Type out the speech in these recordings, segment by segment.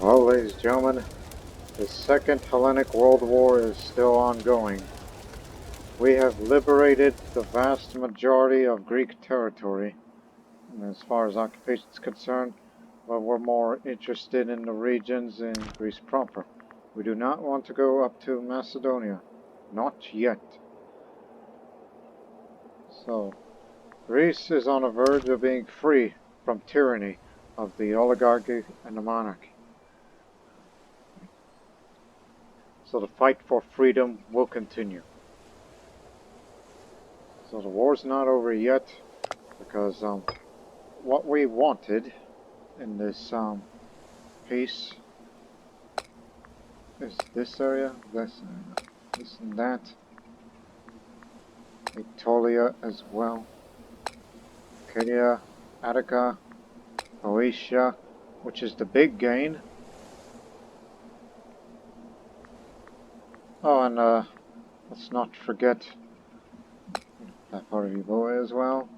Well, ladies and gentlemen, the Second Hellenic World War is still ongoing. We have liberated the vast majority of Greek territory, as far as occupation is concerned, but we're more interested in the regions in Greece proper. We do not want to go up to Macedonia. Not yet. So, Greece is on the verge of being free from tyranny of the oligarchy and the monarchy. So the fight for freedom will continue. So the war's not over yet, because what we wanted in this peace is this area, this and that. Aetolia as well. Arcadia, Attica, Boeotia, which is the big gain. Oh, and let's not forget that part of Euboea as well,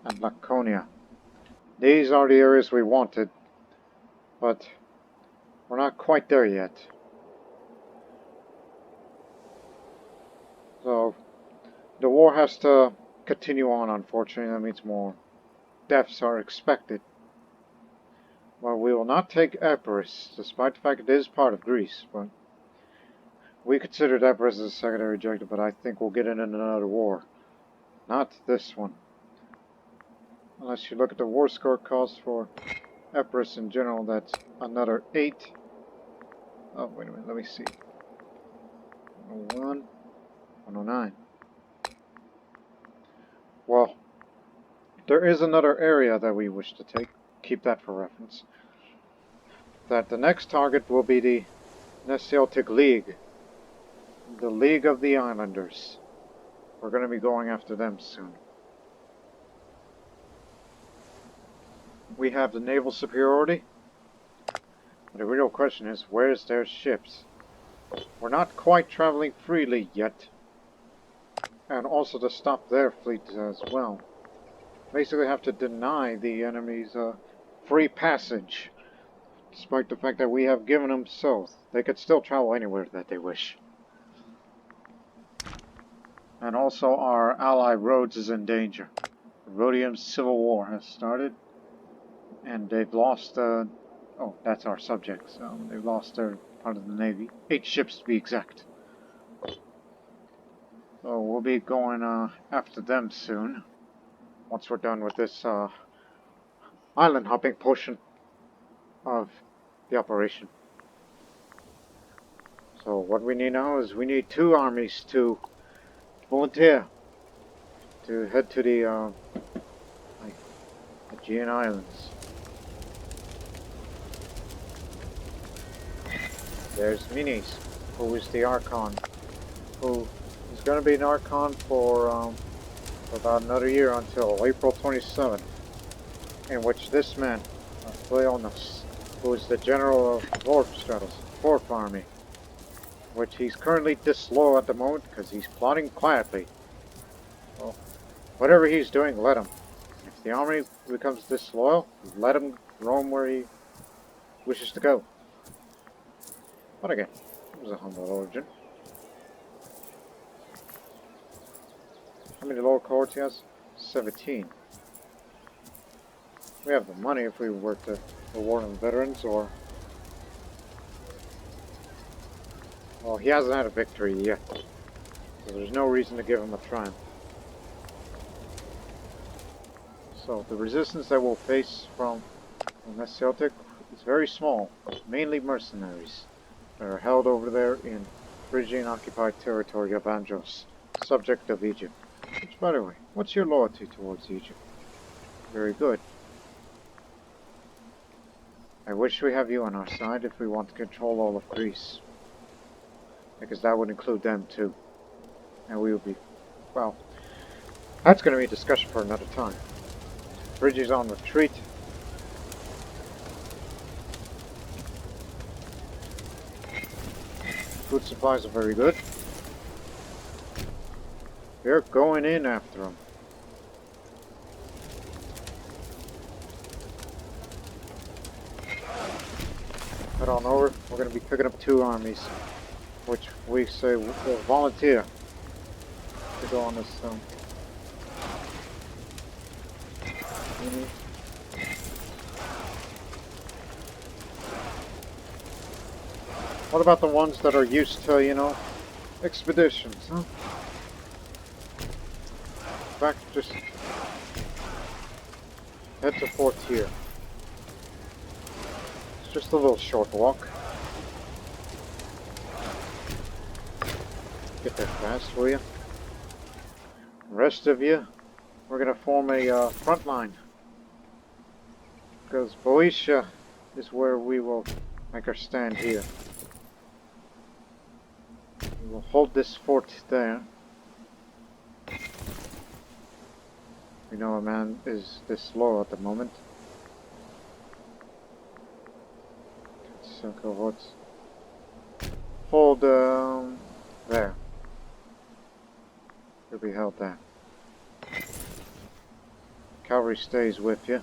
and Laconia. These are the areas we wanted, but we're not quite there yet. So, the war has to continue on, unfortunately. That means more deaths are expected. Well, we will not take Epirus, despite the fact it is part of Greece, but we considered Epirus as a secondary objective, but I think we'll get in another war. Not this one. Unless you look at the war score cost for Epirus in general, that's another 8. Oh, wait a minute, let me see. 101, 109. Well, there is another area that we wish to take. Keep that for reference. That the next target will be the Nesiotic League. The League of the Islanders. We're going to be going after them soon. We have the naval superiority. The real question is, where's their ships? We're not quite traveling freely yet. And also to stop their fleet as well. Basically have to deny the enemy's free passage. Despite the fact that we have given them so. They could still travel anywhere that they wish. And also our ally Rhodes is in danger. Rhodium's civil war has started. And they've lost, oh, that's our subjects. They've lost their part of the navy. 8 ships to be exact. So we'll be going after them soon. Once we're done with this island hopping portion of the operation. So what we need now is we need 2 armies to volunteer to head to the Aegean Islands. There's Minis, who is the Archon, who is going to be an Archon for about another year until April 27th, in which this man, Leonis, who is the General of Vorpstratus, 4th Army, which he's currently disloyal at the moment because he's plotting quietly. Well, whatever he's doing, let him. If the army becomes disloyal, let him roam where he wishes to go. But again, it was a humble origin. How many lower cohorts he has? 17. We have the money if we were to reward him veterans, or... Well, he hasn't had a victory yet, so there's no reason to give him a triumph. So, the resistance that we'll face from the Celtic is very small, mainly mercenaries that are held over there in Phrygian-occupied territory of Andros, subject of Egypt. Which, by the way, what's your loyalty towards Egypt? Very good. I wish we have you on our side if we want to control all of Greece. Because that would include them too. And we would be... well, that's going to be a discussion for another time. Phrygia's on retreat. Food supplies are very good. They're going in after them. head on over. We're going to be picking up 2 armies, which we say will volunteer to go on this What about the ones that are used to, you know, expeditions, huh? Back, just head to 4th tier. It's just a little short walk. Get there fast, will you? The rest of you, we're gonna form a front line. Because Boeotia is where we will make our stand here. We'll hold this fort there. We know a man is this low at the moment. So what's hold there. You'll be held there. Cavalry stays with you.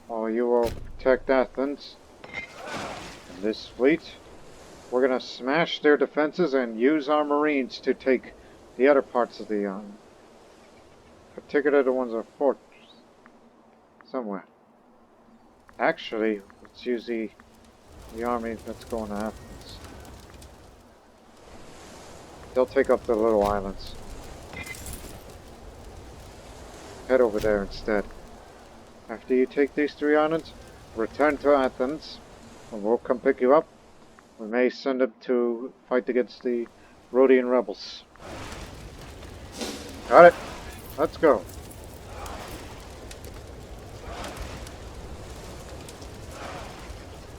Oh, you will protect Athens. And this fleet, we're gonna smash their defenses and use our marines to take the other parts of the particularly the ones of fortress somewhere. Actually, let's use the army that's going to Athens. They'll take up the little islands. Head over there instead. After you take these 3 islands, return to Athens, and we'll come pick you up. We may send them to fight against the Rhodian rebels. Got it. Let's go.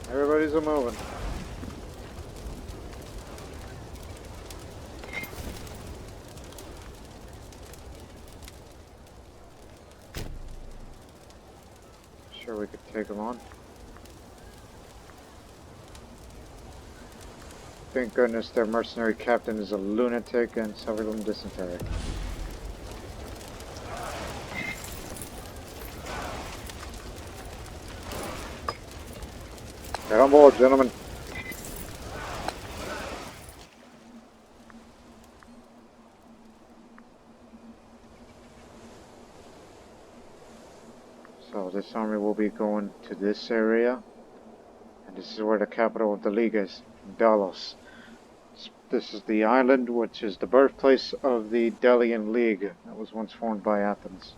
Everybody's a moving. Sure we could take them on. Thank goodness their mercenary captain is a lunatic and suffered from dysentery. Get on board, gentlemen. So this army will be going to this area, and this is where the capital of the League is, Delos. This is the island which is the birthplace of the Delian League that was once formed by Athens.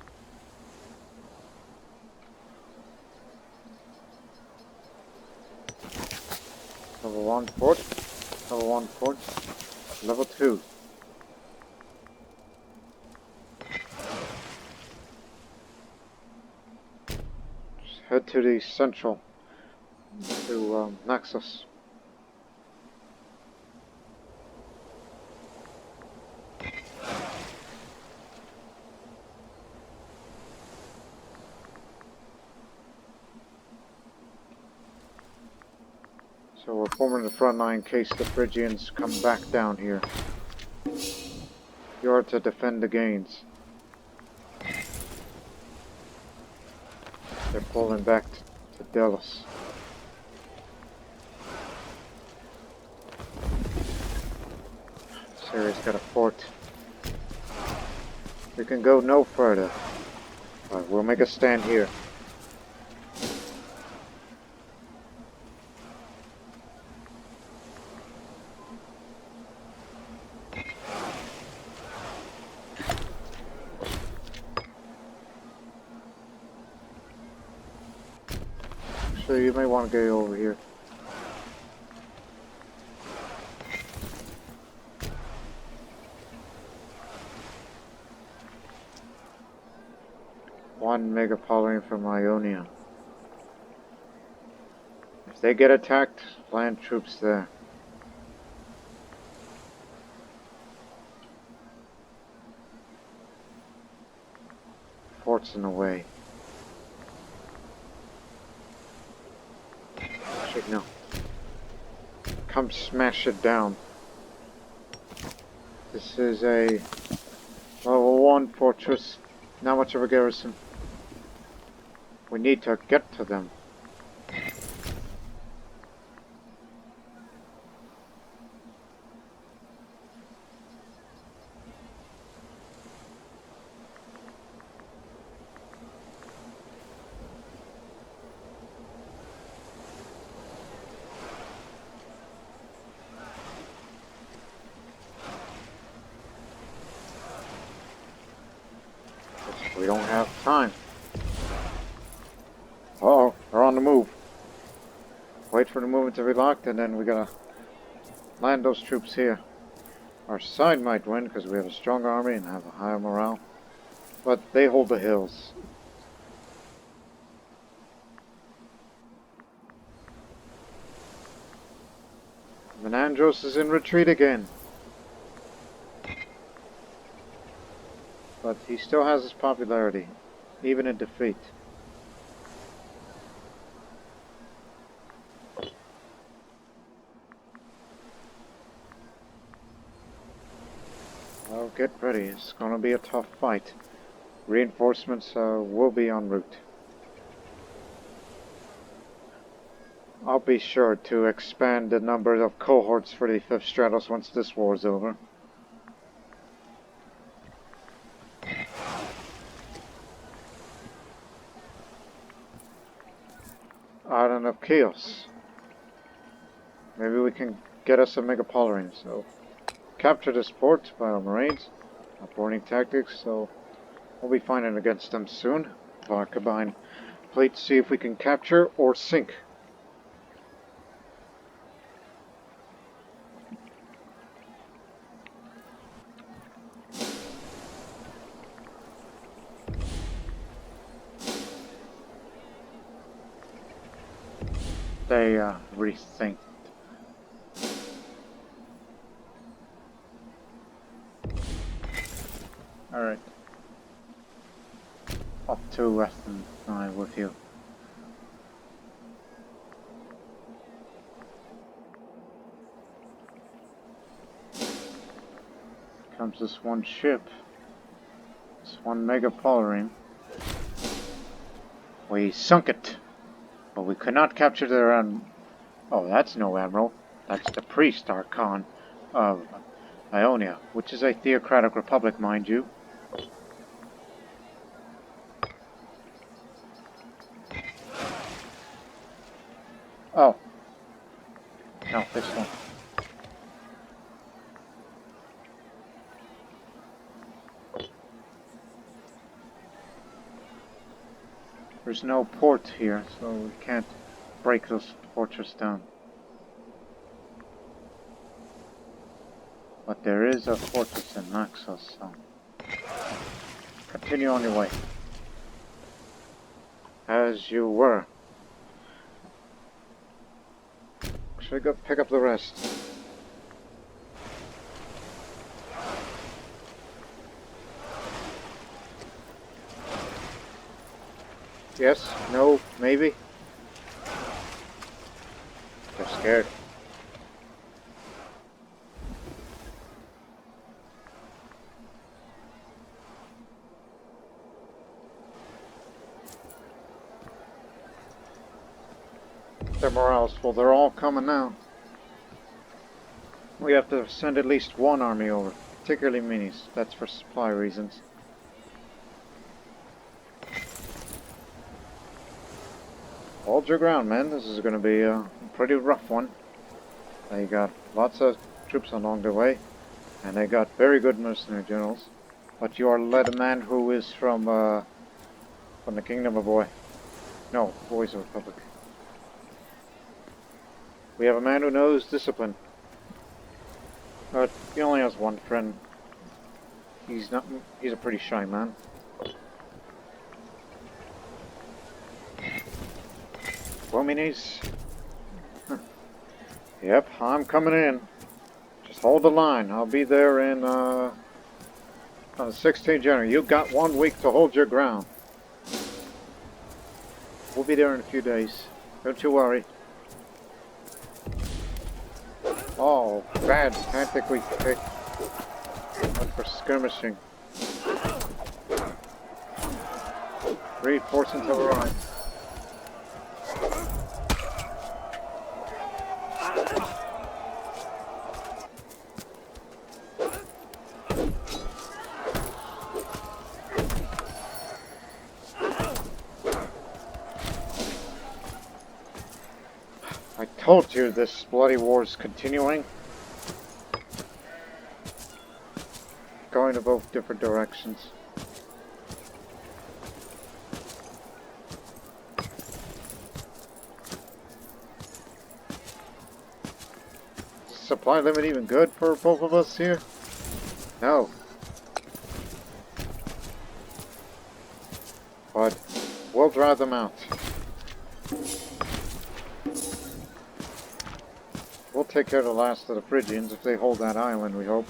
Level 1 fort, level 1 fort, level 2. Just head to the central, to Naxos. So we're forming the front line in case the Phrygians come back down here. You're to defend the gains. They're pulling back to Delos. Syria's got a fort. We can go no further. But we'll make a stand here. So you may want to get over here. One megapolitan from Ionia. If they get attacked, land troops there. Fort's in the way. Actually, no. Come smash it down. This is a level 1 fortress. Not much of a garrison. We need to get to them. wait for the movement to be locked, and then we gotta land those troops here. Our side might win because we have a strong army and have a higher morale, but they hold the hills. Menandros is in retreat again. But he still has his popularity, even in defeat. Well, get ready. It's going to be a tough fight. Reinforcements will be en route. I'll be sure to expand the number of cohorts for the 5th Stratos once this war is over. Island of Chios. Maybe we can get us a Megapolirene. So, capture this port by our Marines. Our boarding tactics, so we'll be fighting against them soon. Our combined fleet, see if we can capture or sink. They rethink. Alright. Up to Western Nile with you. Comes this one ship. This one Megapolirene. We sunk it. But we could not capture their oh, that's no admiral. That's the priest Archon of Ionia, which is a theocratic republic, mind you. Oh. No, this one. There's no port here, so we can't break this fortress down. But there is a fortress in Naxos, so continue on your way. As you were. Should I go pick up the rest? Yes? No? Maybe? They're scared. Their morale's full. They're all coming now. We have to send at least one army over, particularly minis. That's for supply reasons. Hold your ground, man. This is going to be a pretty rough one. They got lots of troops along the way, and they got very good mercenary generals. But you are led a man who is from the Kingdom of Boy. No, Boy's Republic. We have a man who knows discipline. But he only has one friend. He's a pretty shy man. Well, minis. Yep, I'm coming in. Just hold the line. I'll be there in on the 16th of January. You've got 1 week to hold your ground. We'll be there in a few days. Don't you worry. Oh, bad. Tactically picked. Went for skirmishing. Reinforcing to the right. I told you this bloody war is continuing. Going to both different directions. supply limit even good for both of us here? No. But we'll drive them out. We'll take care of the last of the Phrygians if they hold that island, we hope.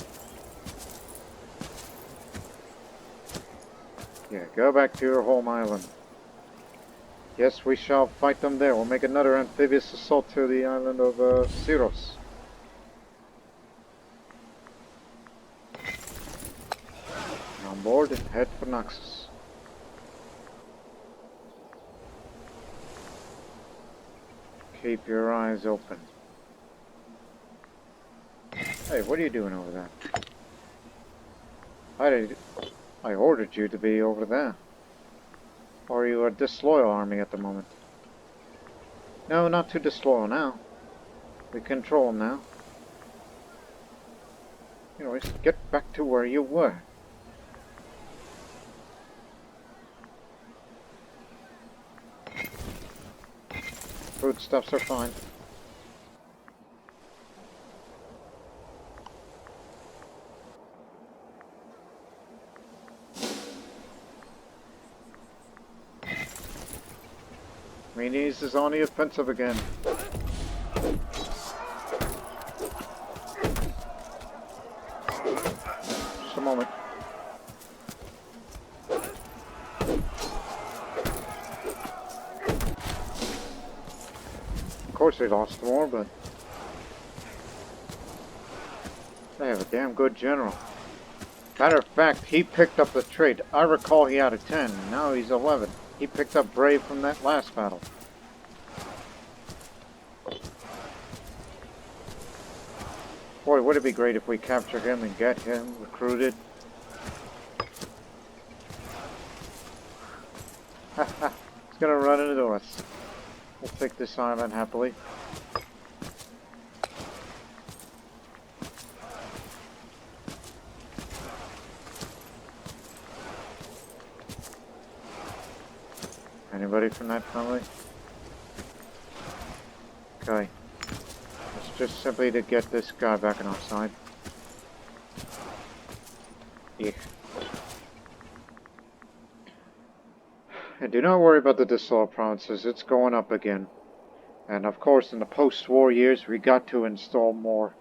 Yeah, go back to your home island. Yes, we shall fight them there. We'll make another amphibious assault to the island of Syros. On board and head for Naxos. Keep your eyes open. Hey, what are you doing over there? I ordered you to be over there. Or are you a disloyal army at the moment? No, not too disloyal now. We control them now. Anyways, get back to where you were. Foodstuffs are fine. Meanies is on the offensive again. Just a moment. Of course they lost more, but they have a damn good general. Matter of fact, he picked up the trait. I recall he had a 10, now he's 11. He picked up Brave from that last battle. Boy, would it be great if we capture him and get him recruited. Haha, he's gonna run into us. We'll take this island happily. Anybody from that family? Okay. It's just simply to get this guy back on our side. Yeah. And do not worry about the disloyal provinces, it's going up again. And of course in the post-war years we got to install more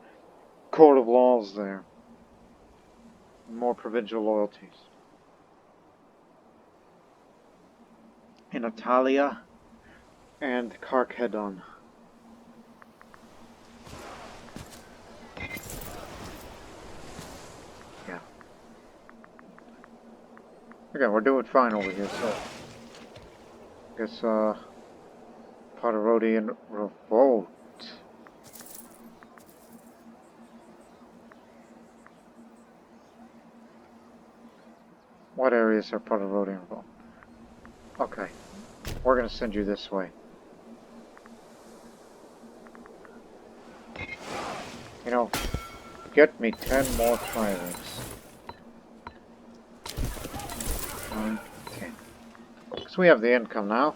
court of laws there. More provincial loyalties. In Italia and Carchedon. Yeah. Okay, we're doing fine over here, so I guess Potterodian Revolt. What areas are Potterodian Revolt? Okay, we're gonna send you this way. You know, get me 10 more triremes. 9, 10. Because we have the income now.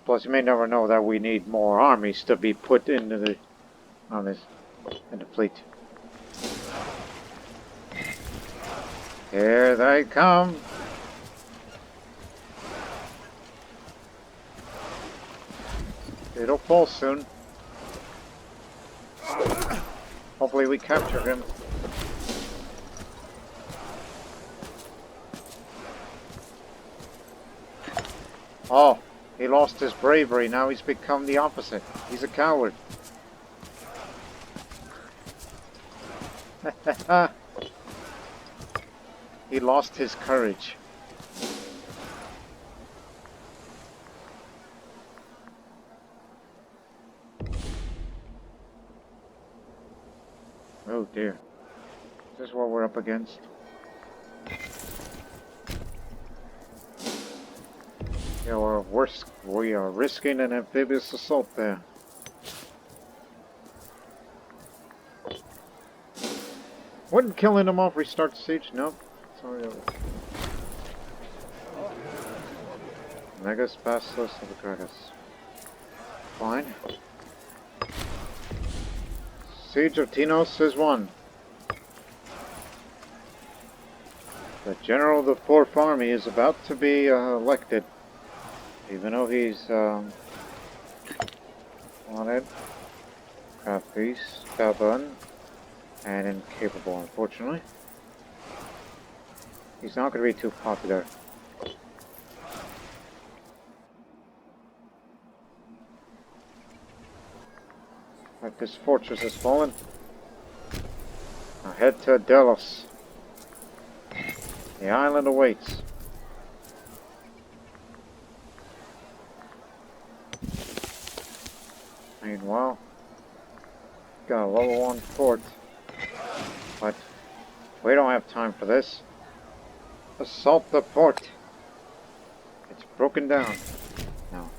Plus, you may never know that we need more armies to be put into the in the fleet. Here they come. It'll fall soon. Hopefully we capture him. Oh, he lost his bravery. Now he's become the opposite. He's a coward. He lost his courage. Oh dear. Is this what we're up against? Yeah, we are risking an amphibious assault there. Wouldn't killing them off restart the siege? Nope. Sorry. Megas Bastos of the Gragas. Fine. Siege of Tinos is won. The general of the Fourth Army is about to be elected. Even though he's wanted, crafty, stubborn, and incapable, unfortunately. He's not going to be too popular. But this fortress has fallen. Now head to Delos. The island awaits. Meanwhile, got a level 1 fort. But we don't have time for this. Assault the port. It's broken down. Now,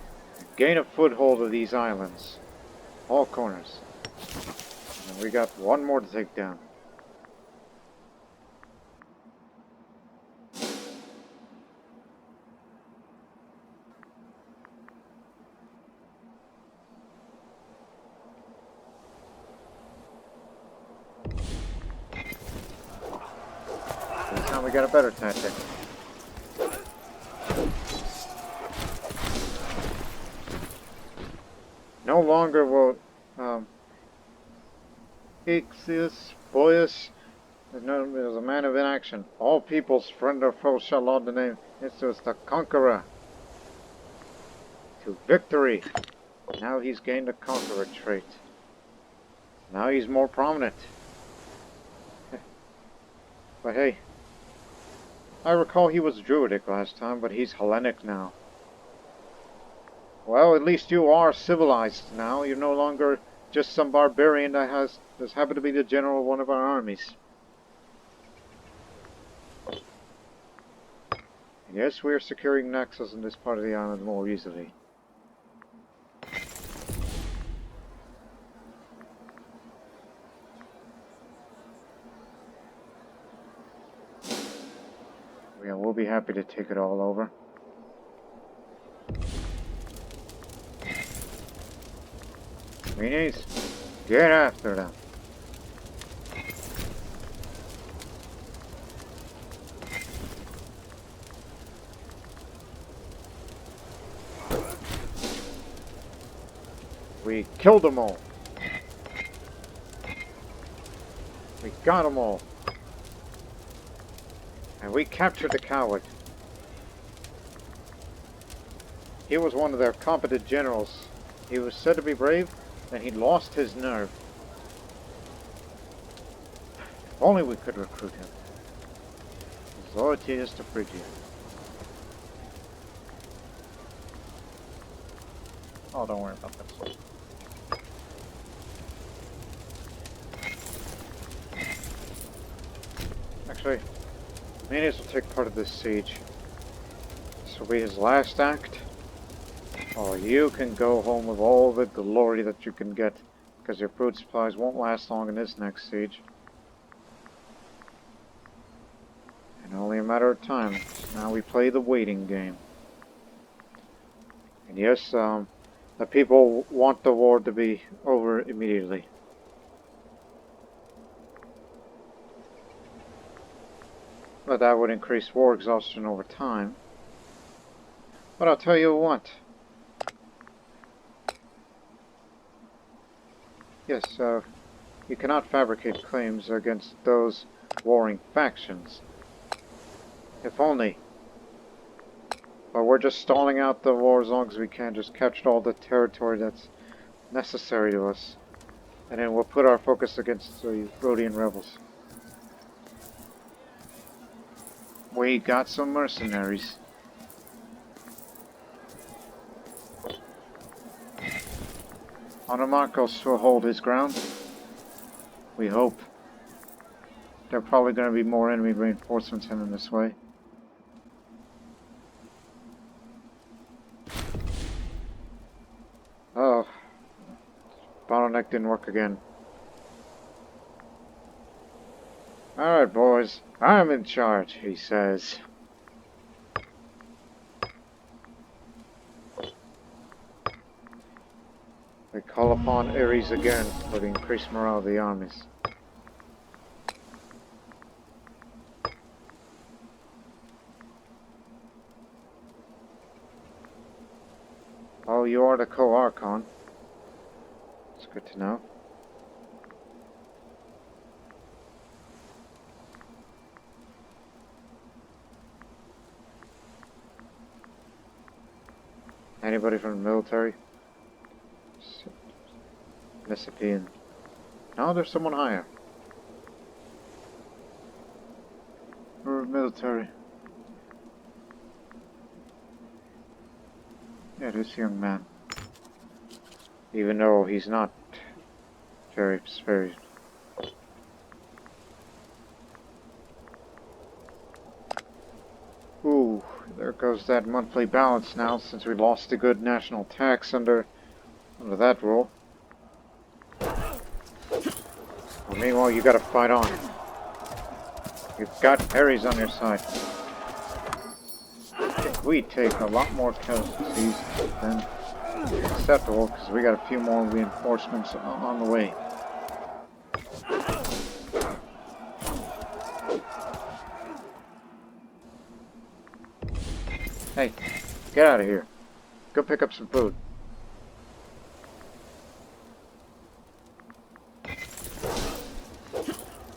gain a foothold of these islands. All corners. And we got one more to take down. This time we got a better tactic. No longer will Ixius, Boius, is known as a man of inaction. All peoples, friend or foe, shall laud the name. This was the conqueror. To victory. Now he's gained a conqueror trait. Now he's more prominent. But hey, I recall he was Druidic last time, but he's Hellenic now. Well, at least you are civilized now. You're no longer just some barbarian that has happened to be the general of one of our armies. And yes, we are securing nexus in this part of the island more easily. Yeah, we'll be happy to take it all over. Minis, get after them. We killed them all. We got them all. And we captured the coward. He was one of their competent generals. He was said to be brave, and he lost his nerve. If only we could recruit him. His loyalty is to Phrygia. Oh, don't worry about that. Actually, Manius will take part of this siege. This will be his last act. Oh, you can go home with all the glory that you can get, because your food supplies won't last long in this next siege. And only a matter of time. Now we play the waiting game. And yes, the people want the war to be over immediately. But that would increase war exhaustion over time. But I'll tell you what. Yes, you cannot fabricate claims against those warring factions. If only. But we're just stalling out the war as long as we can, just capture all the territory that's necessary to us. And then we'll put our focus against the Rhodian rebels. We got some mercenaries. Onomakos will hold his ground. We hope. There are probably going to be more enemy reinforcements heading this way. Oh. Bottleneck didn't work again. Alright, boys. I'm in charge, he says. They call upon Ares again for the increased morale of the armies. Oh, you are the co-archon. It's good to know. Anybody from the military? Mississippian. No, there's someone higher. Or military. Yeah, this young man. Even though he's not very. Ooh, there goes that monthly balance now, since we lost a good national tax under that rule. Well, meanwhile, you gotta fight on. You've got Ares on your side. If we take a lot more casualties than acceptable, because we got a few more reinforcements on the way. Hey, get out of here. Go pick up some food.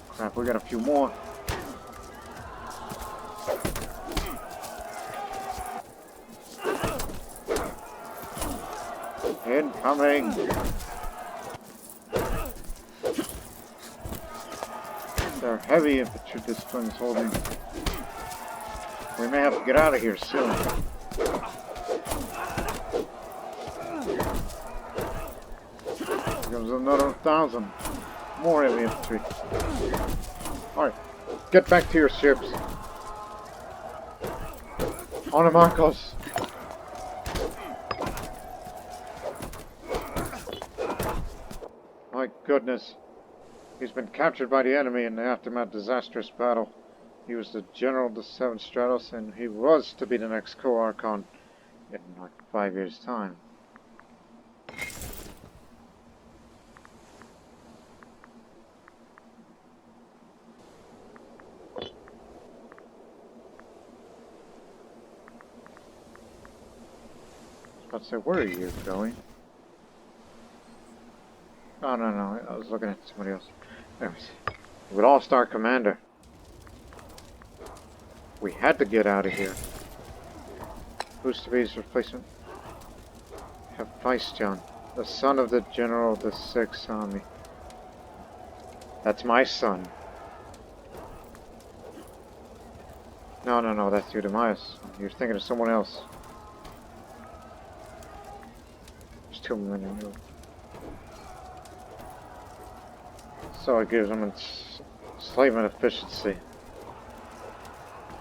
Crap, we got a few more. Incoming! They're heavy infantry disciplines holding. We may have to get out of here soon. Here comes another 1,000. More heavy infantry. Alright, get back to your ships. On to Marcos. My goodness. He's been captured by the enemy in the aftermath disastrous battle. He was the general of the 7th Stratos, and he was to be the next co-archon in like 5 years' time. I was about to say, where are you going? Oh, no, I was looking at somebody else. Anyways, we lost our commander. We had to get out of here. Who's to be his replacement? Hephaestion, the son of the general of the 6th Army. That's my son. No, that's Eudemias. You're thinking of someone else. There's too many. So it gives them enslavement efficiency.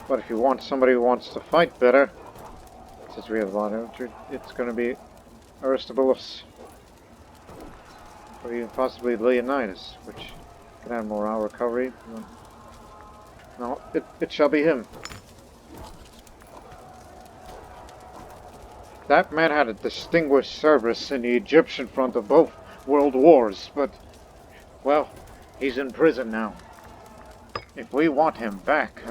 But if you want somebody who wants to fight better, since we have a lot of infantry, it's going to be Aristobulus. Or even possibly Leonidas, which can have morale recovery. No, it shall be him. That man had a distinguished service in the Egyptian front of both world wars, but, well, he's in prison now. If we want him back,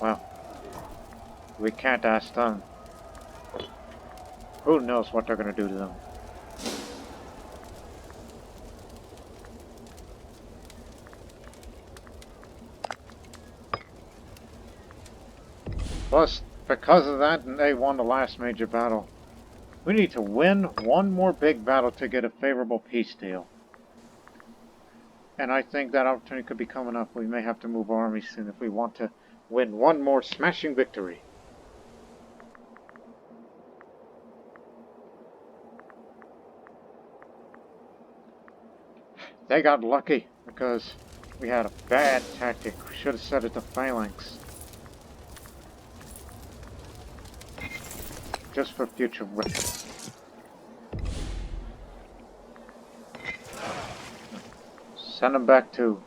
well, we can't ask them. Who knows what they're going to do to them. Plus, because of that, they won the last major battle. We need to win one more big battle to get a favorable peace deal. And I think that opportunity could be coming up. We may have to move our army soon if we want to win one more smashing victory. They got lucky because we had a bad tactic. We should have set it to phalanx. Just for future reference. Send them back to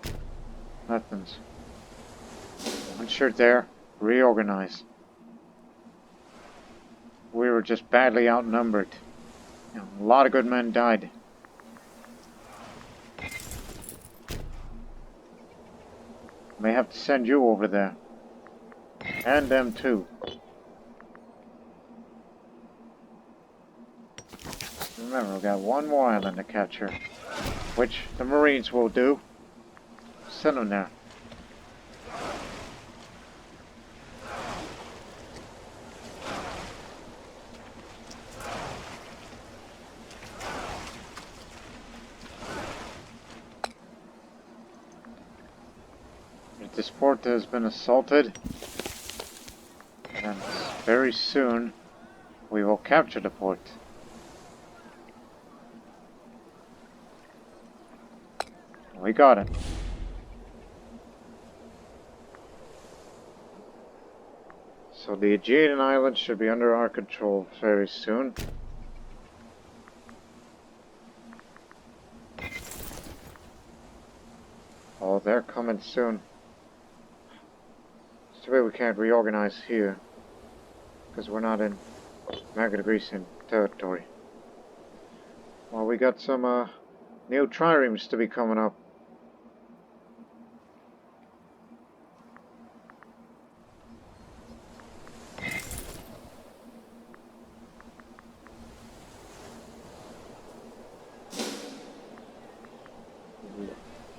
Athens. Once you're there, reorganize. We were just badly outnumbered. You know, a lot of good men died. May have to send you over there. And them too. Remember, we got one more island to capture, which the Marines will do. Send them there. This port has been assaulted, and very soon we will capture the port. We got it. So the Aegean Islands should be under our control very soon. Oh, they're coming soon. It's too bad we can't reorganize here, because we're not in Magna Graecian territory. Well, we got some new triremes to be coming up.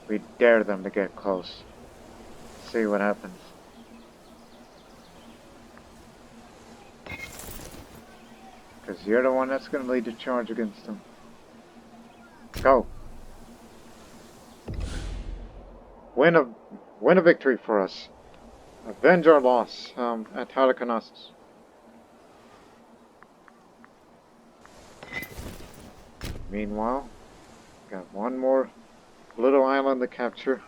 We dare them to get close. See what happens. Because you're the one that's going to lead the charge against them. Go. Win a victory for us. Avenge our loss at Halicarnassus. Meanwhile, got one more little island to capture.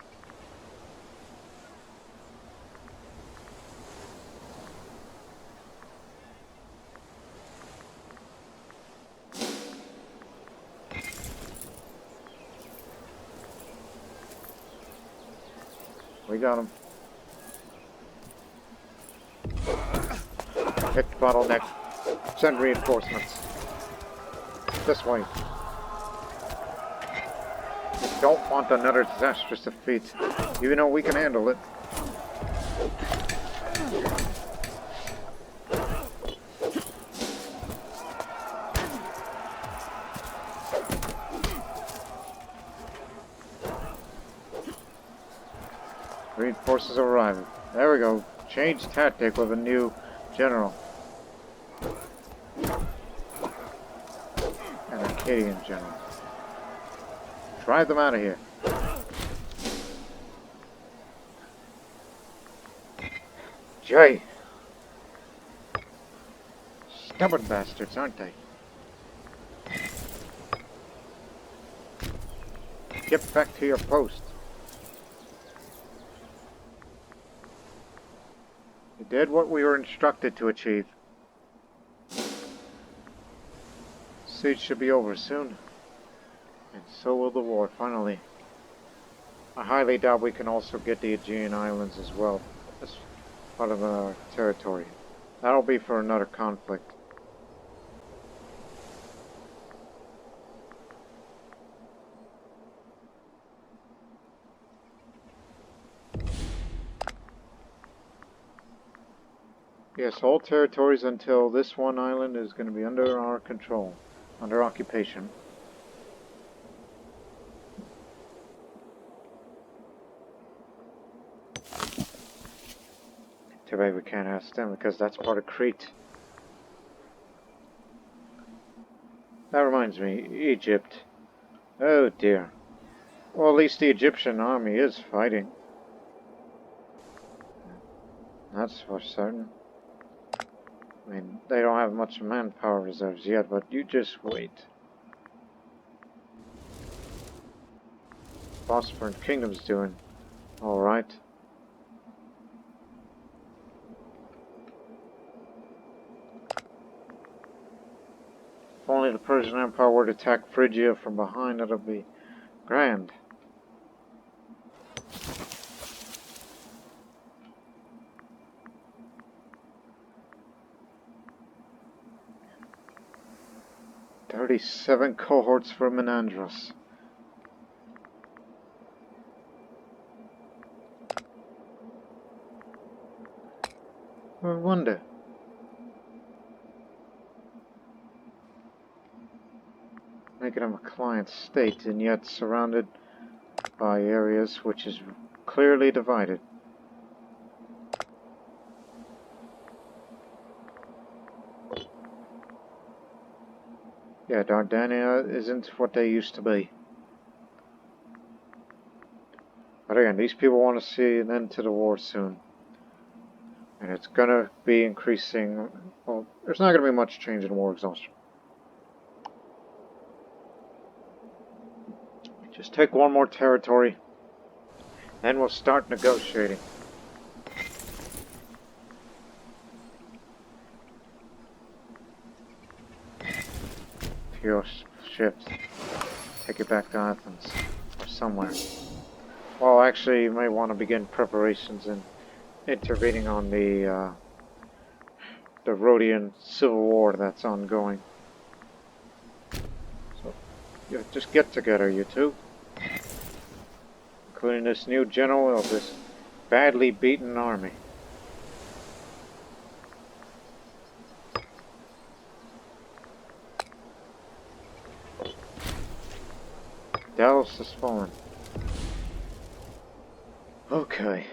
We got him. Hit the bottleneck. Send reinforcements. This way. We don't want another disastrous defeat. Even though we can handle it. Reinforces arriving. There we go. Change tactic with a new general. An Arcadian general. Drive them out of here. Jay. Stubborn bastards, aren't they? Get back to your post. We did what we were instructed to achieve. Siege should be over soon. And so will the war, finally. I highly doubt we can also get the Aegean Islands as well. As part of our territory. That'll be for another conflict. Yes, all territories until this one island is going to be under our control, under occupation. Too bad we can't ask them because that's part of Crete. That reminds me, Egypt. Oh dear. Well, at least the Egyptian army is fighting. That's for certain. I mean, they don't have much manpower reserves yet, but you just wait. Bosporan Kingdom's doing alright. If only the Persian Empire were to attack Phrygia from behind, that would be grand. 37 cohorts for Menandros. I wonder. Making him a client state and yet surrounded by areas which is clearly divided. Yeah, Dardania isn't what they used to be. But again, these people want to see an end to the war soon. And it's gonna be increasing. Well, there's not gonna be much change in war exhaustion. Just take one more territory, then we'll start negotiating. To your ships. Take it back to Athens. Or somewhere. Well, actually, you may want to begin preparations and intervening on the Rhodian civil war that's ongoing. So, yeah, just get together, you two. Including this new general of this badly beaten army. Delos has fallen. Okay.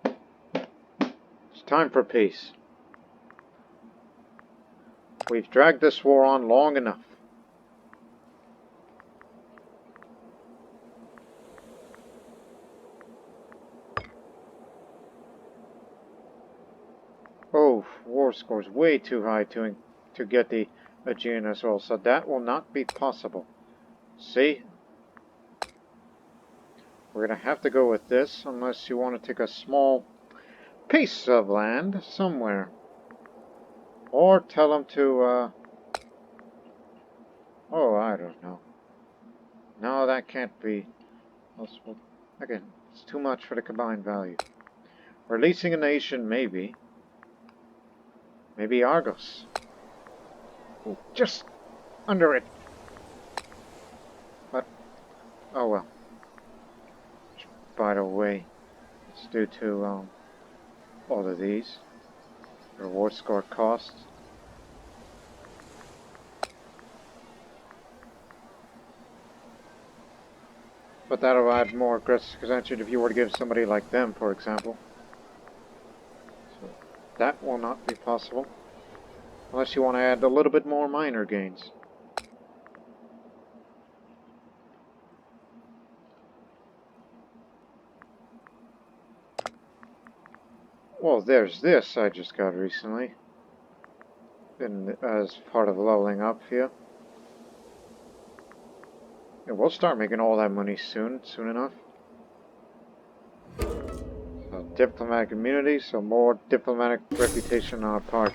It's time for peace. We've dragged this war on long enough. Oh, war score's way too high to get the Aegean as well, so that will not be possible. See? We're gonna have to go with this, unless you want to take a small piece of land somewhere. Or tell them to, oh, I don't know. No, that can't be possible. Again, it's too much for the combined value. Releasing a nation, maybe. Maybe Argos. Ooh, just under it. But, oh well. By the way, it's due to all of these. Reward score costs. But that'll add more aggressive contention if you were to give somebody like them, for example. So that will not be possible. Unless you want to add a little bit more minor gains. Well, there's this I just got recently. As part of leveling up here. And we'll start making all that money soon enough. So, diplomatic immunity, so more diplomatic reputation on our part.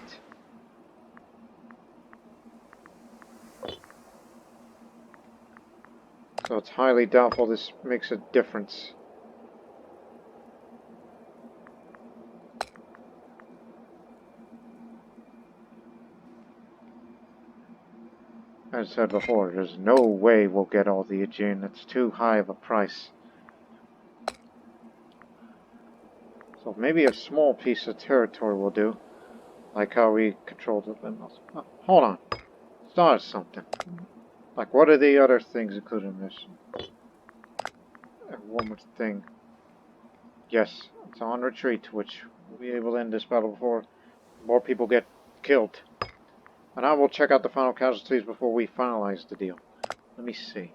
So it's highly doubtful this makes a difference. As I said before, there's no way we'll get all the Aegean. It's too high of a price. So maybe a small piece of territory will do. Like how we controlled the Limnos. Oh, hold on. Start something. Like, what are the other things included in this? One more thing. Yes, it's on retreat, which we'll be able to end this battle before more people get killed. And I will check out the final casualties before we finalize the deal. Let me see.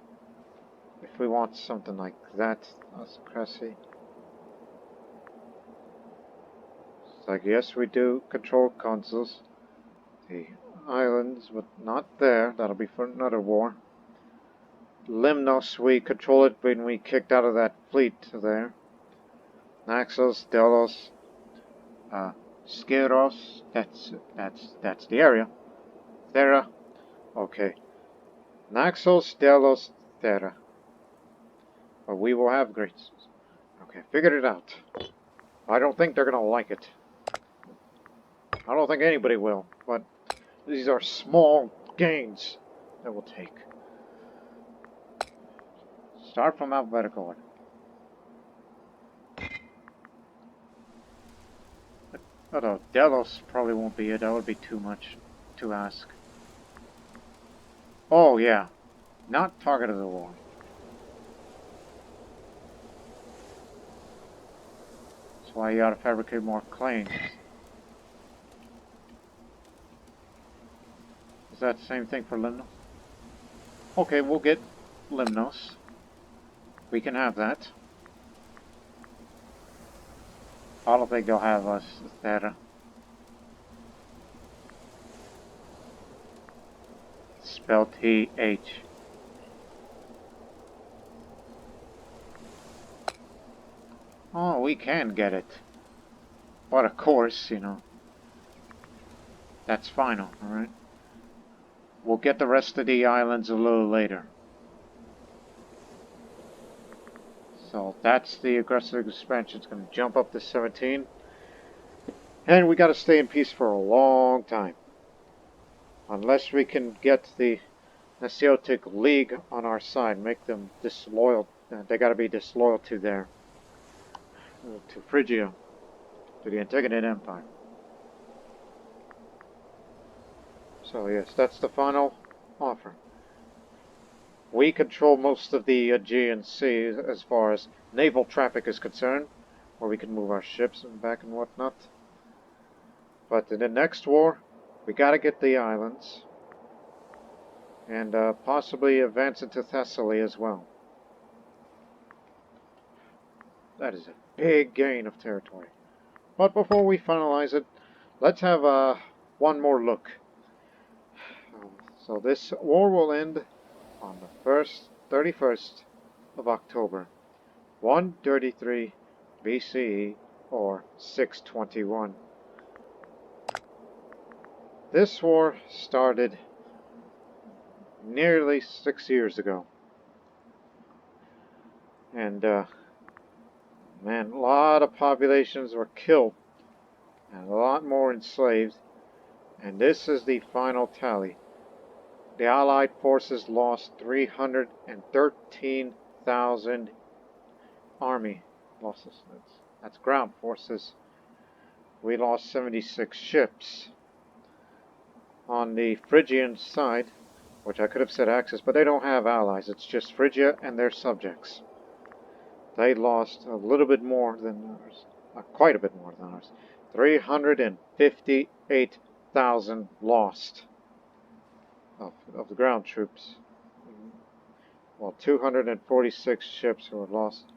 If we want something like that, that's crazy. It's like, yes, we do control consuls. The islands, but not there. That'll be for another war. Limnos, we control it when we kicked out of that fleet there. Naxos, Delos, Skyros, that's the area. Thera, okay. Naxos, Delos, Thera. But we will have Greece. Okay, figured it out. I don't think they're gonna like it. I don't think anybody will, but these are small gains that we'll take. Start from alphabetical order. Although Delos probably won't be it. That would be too much to ask. Oh yeah, not target of the war. That's why you gotta fabricate more claims. Is that the same thing for Limnos? Okay, we'll get Limnos. We can have that. I don't think they'll have us Theta. Spell T-H. Oh, we can get it. But of course, you know, that's final, alright? We'll get the rest of the islands a little later. So that's the aggressive expansion. It's going to jump up to 17. And we got to stay in peace for a long time. Unless we can get the Nasiotic League on our side. Make them disloyal. They got to be disloyal to to Phrygia. To the Antigonid Empire. So yes, that's the final offer. We control most of the Aegean Sea as far as naval traffic is concerned, where we can move our ships and back and whatnot. But in the next war, we gotta get the islands, and possibly advance into Thessaly as well. That is a big gain of territory. But before we finalize it, let's have one more look. So this war will end on the 31st of October, 133 BCE, or 621. This war started nearly 6 years ago. And, man, a lot of populations were killed, and a lot more enslaved. And this is the final tally. The Allied forces lost 313,000 army losses. That's ground forces. We lost 76 ships. On the Phrygian side, which I could have said Axis, but they don't have allies. It's just Phrygia and their subjects. They lost a little bit more than ours. Quite a bit more than ours. 358,000 lost of the ground troops. While 246 ships were lost.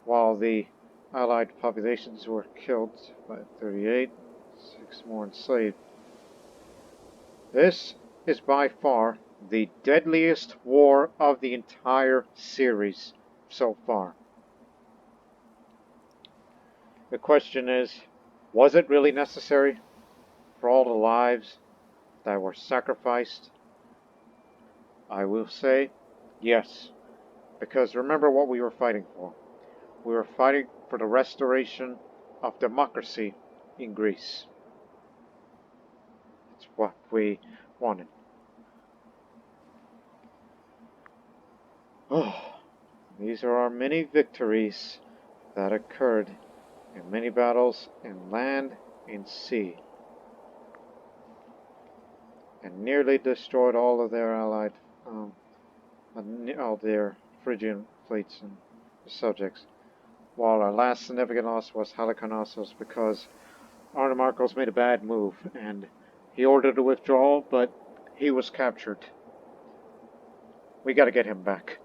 While the Allied populations were killed by 38, 6 more enslaved. This is by far the deadliest war of the entire series so far. The question is, was it really necessary for all the lives that were sacrificed? I will say yes, because remember what we were fighting for. We were fighting for the restoration of democracy in Greece. That's what we wanted. Oh, these are our many victories that occurred in many battles in land and sea, and nearly destroyed all of their allied, all their Phrygian fleets and subjects. While our last significant loss was Halicarnassos, because Arnimarchos made a bad move, and he ordered a withdrawal, but he was captured. We gotta get him back.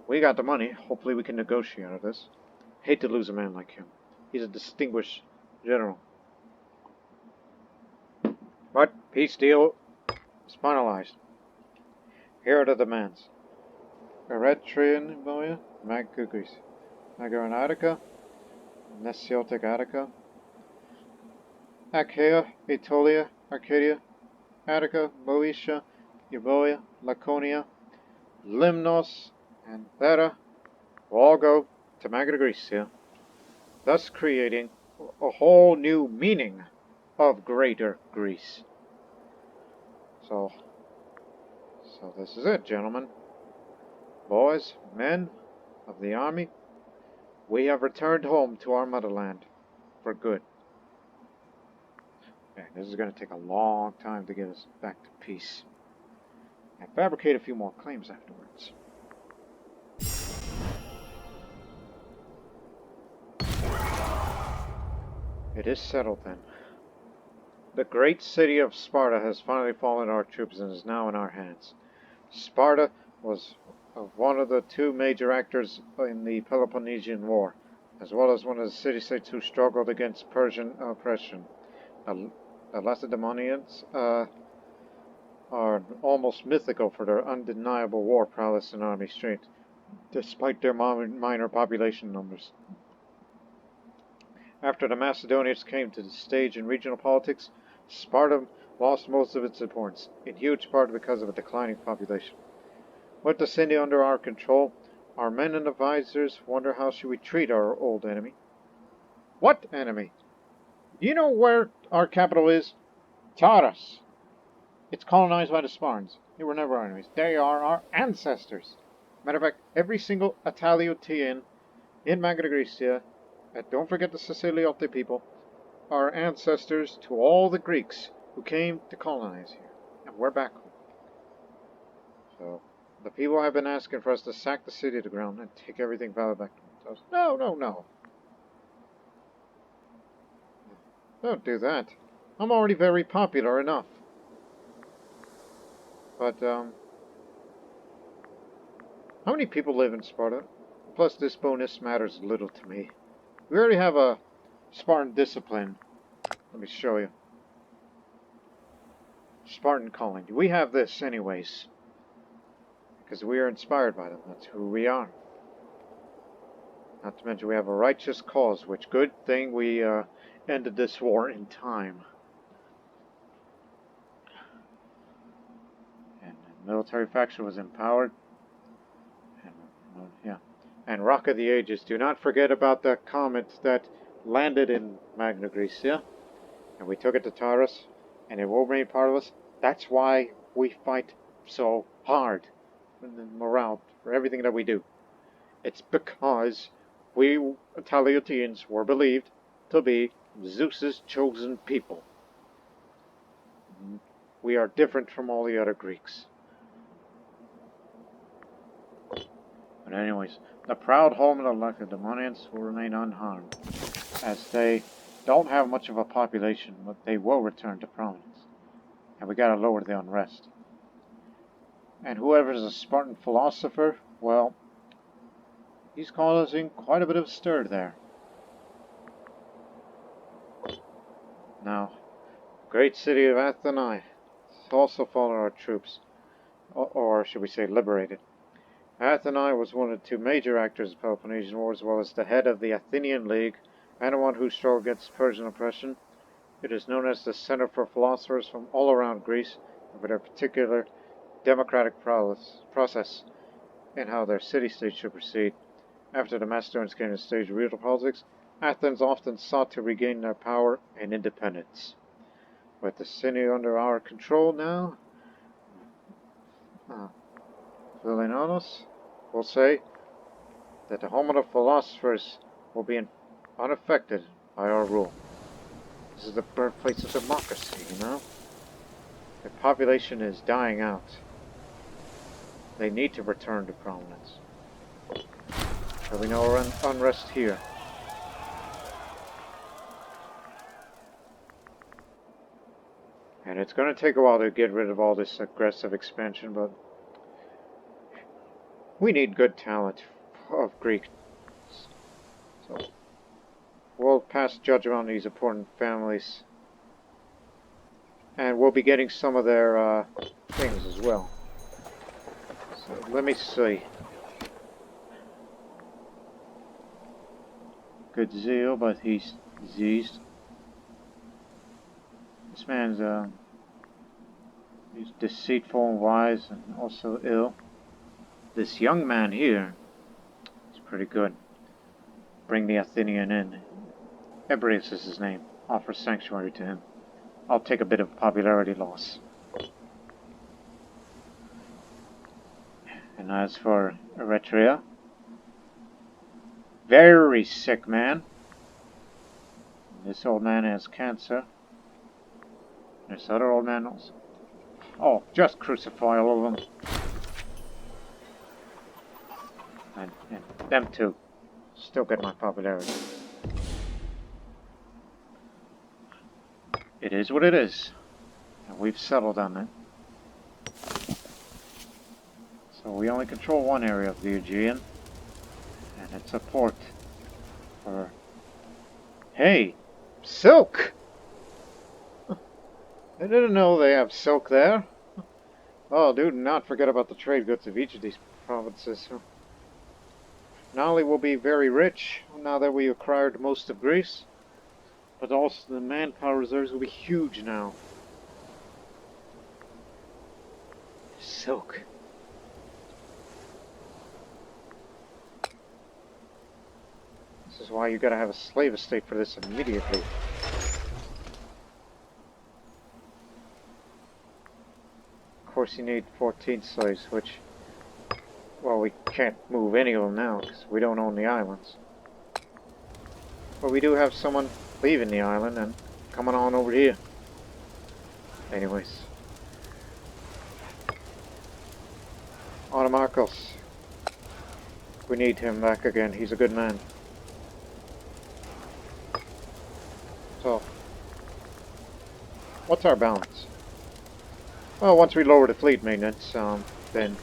We got the money. Hopefully we can negotiate out of this. Hate to lose a man like him. He's a distinguished general. But peace deal is finalized. Here are the demands. Eretrian Moya, Magna Graecia, Magna Attica, Nasiotic Attica, Achaea, Aetolia, Arcadia, Attica, Boeotia, Euboea, Laconia, Limnos, and Theta will all go to Magna Graecia, thus creating a whole new meaning of Greater Greece. So, So this is it, gentlemen. Boys, men of the army, we have returned home to our motherland for good. Okay, this is going to take a long time to get us back to peace. And fabricate a few more claims afterwards. It is settled then. The great city of Sparta has finally fallen to our troops and is now in our hands. Sparta was one of the two major actors in the Peloponnesian War, as well as one of the city-states who struggled against Persian oppression. The Lacedaemonians are almost mythical for their undeniable war prowess and army strength, despite their minor population numbers. After the Macedonians came to the stage in regional politics, Sparta lost most of its importance, in huge part because of a declining population. With the city under our control, our men and advisors wonder how should we treat our old enemy. What enemy? Do you know where our capital is? Taurus. It's colonized by the Spartans. They were never our enemies. They are our ancestors. Matter of fact, every single Italiotian in Magna Graecia, and don't forget the Siciliote people, are ancestors to all the Greeks who came to colonize here. And we're back home. So, the people have been asking for us to sack the city to the ground and take everything valid back to us. No, no, no. Don't do that. I'm already very popular enough. But, how many people live in Sparta? Plus, this bonus matters little to me. We already have a Spartan discipline. Let me show you. Spartan calling. We have this anyways. Because we are inspired by them. That's who we are. Not to mention we have a righteous cause, which good thing we ended this war in time. And the military faction was empowered. And, yeah. And Rock of the Ages. Do not forget about the comet that landed in Magna Graecia. And we took it to Taurus. And it will remain part of us. That's why we fight so hard. And the morale for everything that we do. It's because we Italiotians were believed to be Zeus's chosen people. We are different from all the other Greeks. But anyways, the proud home of the Lacedaemonians will remain unharmed, as they don't have much of a population, but they will return to prominence. And we gotta lower the unrest. And whoever's a Spartan philosopher, well, he's causing quite a bit of stir there. Now, great city of Athens has also fallen our troops, or should we say liberated. Athens was one of the two major actors of the Peloponnesian War, as well as the head of the Athenian League, and one who struggled against Persian oppression. It is known as the center for philosophers from all around Greece, with their particular democratic process in how their city-states should proceed. After the Macedonians came to the stage of real politics, Athens often sought to regain their power and independence. With the city under our control now, Villanonos will say that the home of the philosophers will be unaffected by our rule. This is the birthplace of democracy, you know? The population is dying out. They need to return to prominence. There'll be no unrest here. And it's going to take a while to get rid of all this aggressive expansion, but we need good talent of Greek. So we'll pass judgment on these important families. And we'll be getting some of their things as well. So let me see. Good zeal, but he's diseased. This man's he's deceitful and wise and also ill. This young man here is pretty good. Bring the Athenian in. Ebrius is his name. Offer sanctuary to him. I'll take a bit of popularity loss. And as for Eritrea, very sick man. This old man has cancer. This other old man also. Oh, just crucify all of them. And them two still get my popularity. It is what it is. And we've settled on it. So we only control one area of the Aegean. And it's a port for... Hey! Silk! I didn't know they have silk there. Oh, do not forget about the trade goods of each of these provinces. Not only will be very rich, now that we acquired most of Greece, but also the manpower reserves will be huge now. Silk. This is why you gotta have a slave estate for this immediately. Of course you need 14 slaves, which, well, we can't move any of them now because we don't own the islands. But we do have someone leaving the island and coming on over here. Anyways. Automarcos. We need him back again. He's a good man. So, what's our balance? Well, once we lower the fleet maintenance, then...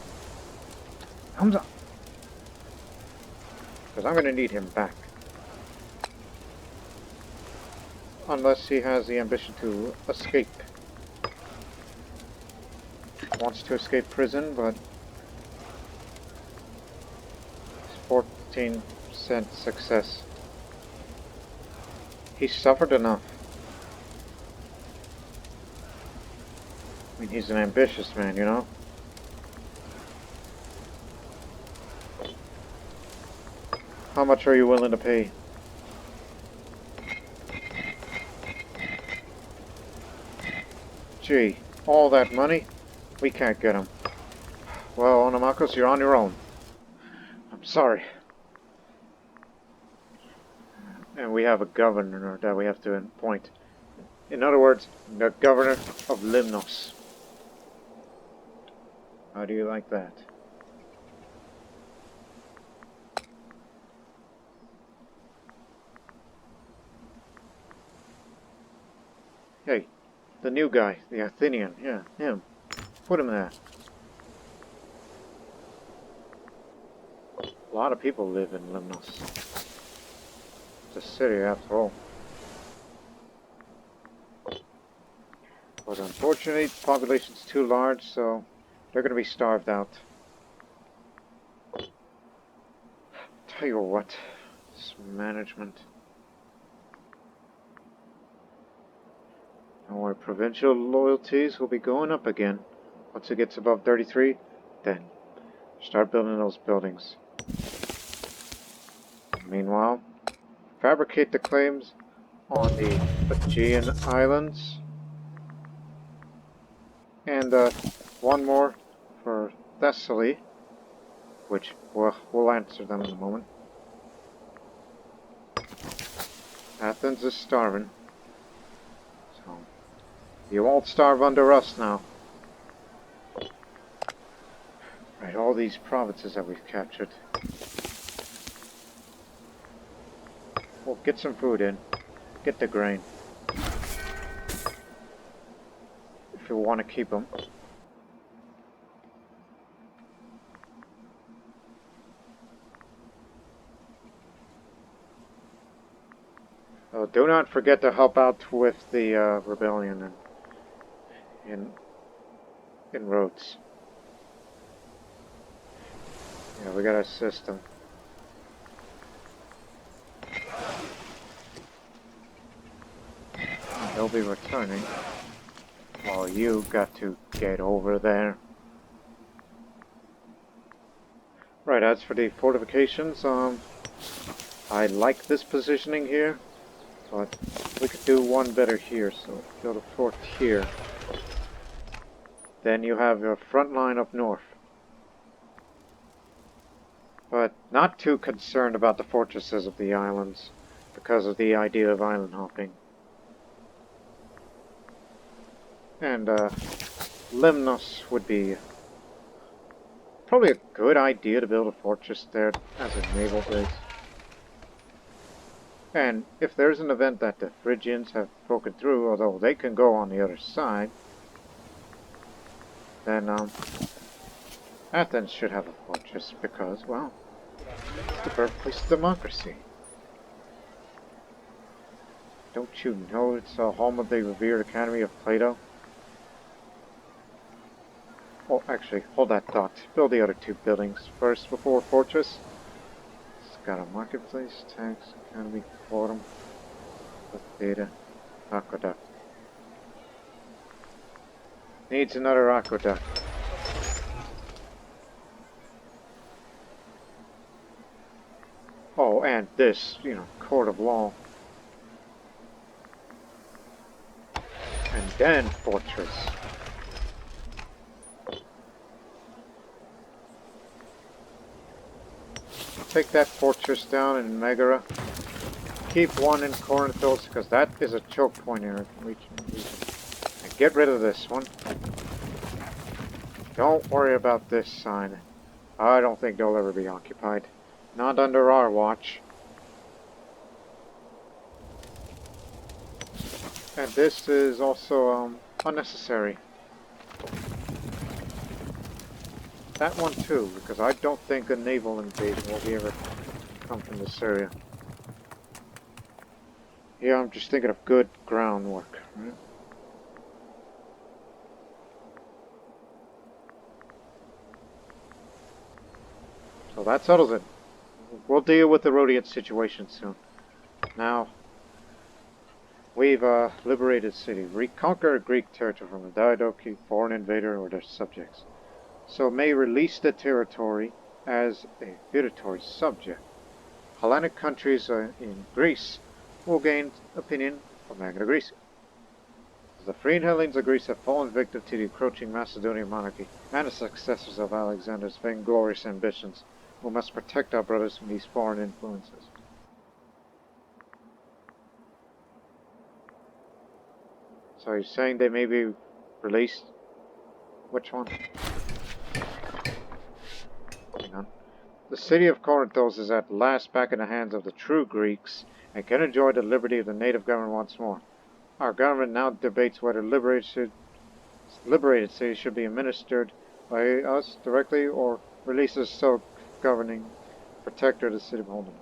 Hamza! Because I'm going to need him back. Unless he has the ambition to escape. He wants to escape prison, but... 14% success. He suffered enough. I mean, he's an ambitious man, you know? How much are you willing to pay? Gee, all that money? We can't get him. Well, Onomakos, you're on your own. I'm sorry. And we have a governor that we have to appoint. In other words, the governor of Limnos. How do you like that? Hey, the new guy, the Athenian, yeah, him. Put him there. A lot of people live in Limnos. It's a city after all. But unfortunately, the population's too large, so they're going to be starved out. Tell you what, this management. Our provincial loyalties will be going up again. Once it gets above 33, then start building those buildings. Meanwhile, fabricate the claims on the Aegean Islands. And one more for Thessaly, which we'll answer them in a moment. Athens is starving. So, you won't starve under us now. Right, all these provinces that we've captured. Well, get some food in. Get the grain. If you want to keep them. Oh, do not forget to help out with the rebellion in Rhodes. Yeah, we gotta assist them. They'll be returning. Well, you got to get over there. Right, as for the fortifications, I like this positioning here, but we could do one better here, so build a fort here. Then you have your front line up north. but not too concerned about the fortresses of the islands because of the idea of island hopping. And Lemnos would be probably a good idea to build a fortress there as a naval base. And if there's an event that the Phrygians have broken through, although they can go on the other side, then Athens should have a fortress because, well, it's the birthplace of democracy. Don't you know it's the home of the revered Academy of Plato? Oh, actually, hold that thought. Build the other two buildings first before fortress. It's got a marketplace, tax, academy, forum, theater, aqueduct. Needs another aqueduct. Oh, and this, court of law. And then fortress. Take that fortress down in Megara. Keep one in Corinthos, because that is a choke point here. And get rid of this one. Don't worry about this sign. I don't think they'll ever be occupied. Not under our watch. And this is also unnecessary. That one too, because I don't think a naval invasion will ever come from this area. Yeah, I'm just thinking of good groundwork, right? So that settles it. We'll deal with the Rhodian situation soon. Now, we've liberated city. Reconquer Greek territory from a Diadochi, foreign invader, or their subjects. So may release the territory as a feudatory subject. Hellenic countries in Greece will gain opinion of Magna Graecia. The freed Hellenes of Greece have fallen victim to the encroaching Macedonian monarchy and the successors of Alexander's vainglorious ambitions. We must protect our brothers from these foreign influences. So you're saying they may be released? Which one? Hang on. The city of Corinthos is at last back in the hands of the true Greeks and can enjoy the liberty of the native government once more. Our government now debates whether liberated cities should be administered by us directly or release as self-governing protector of the city of holdings.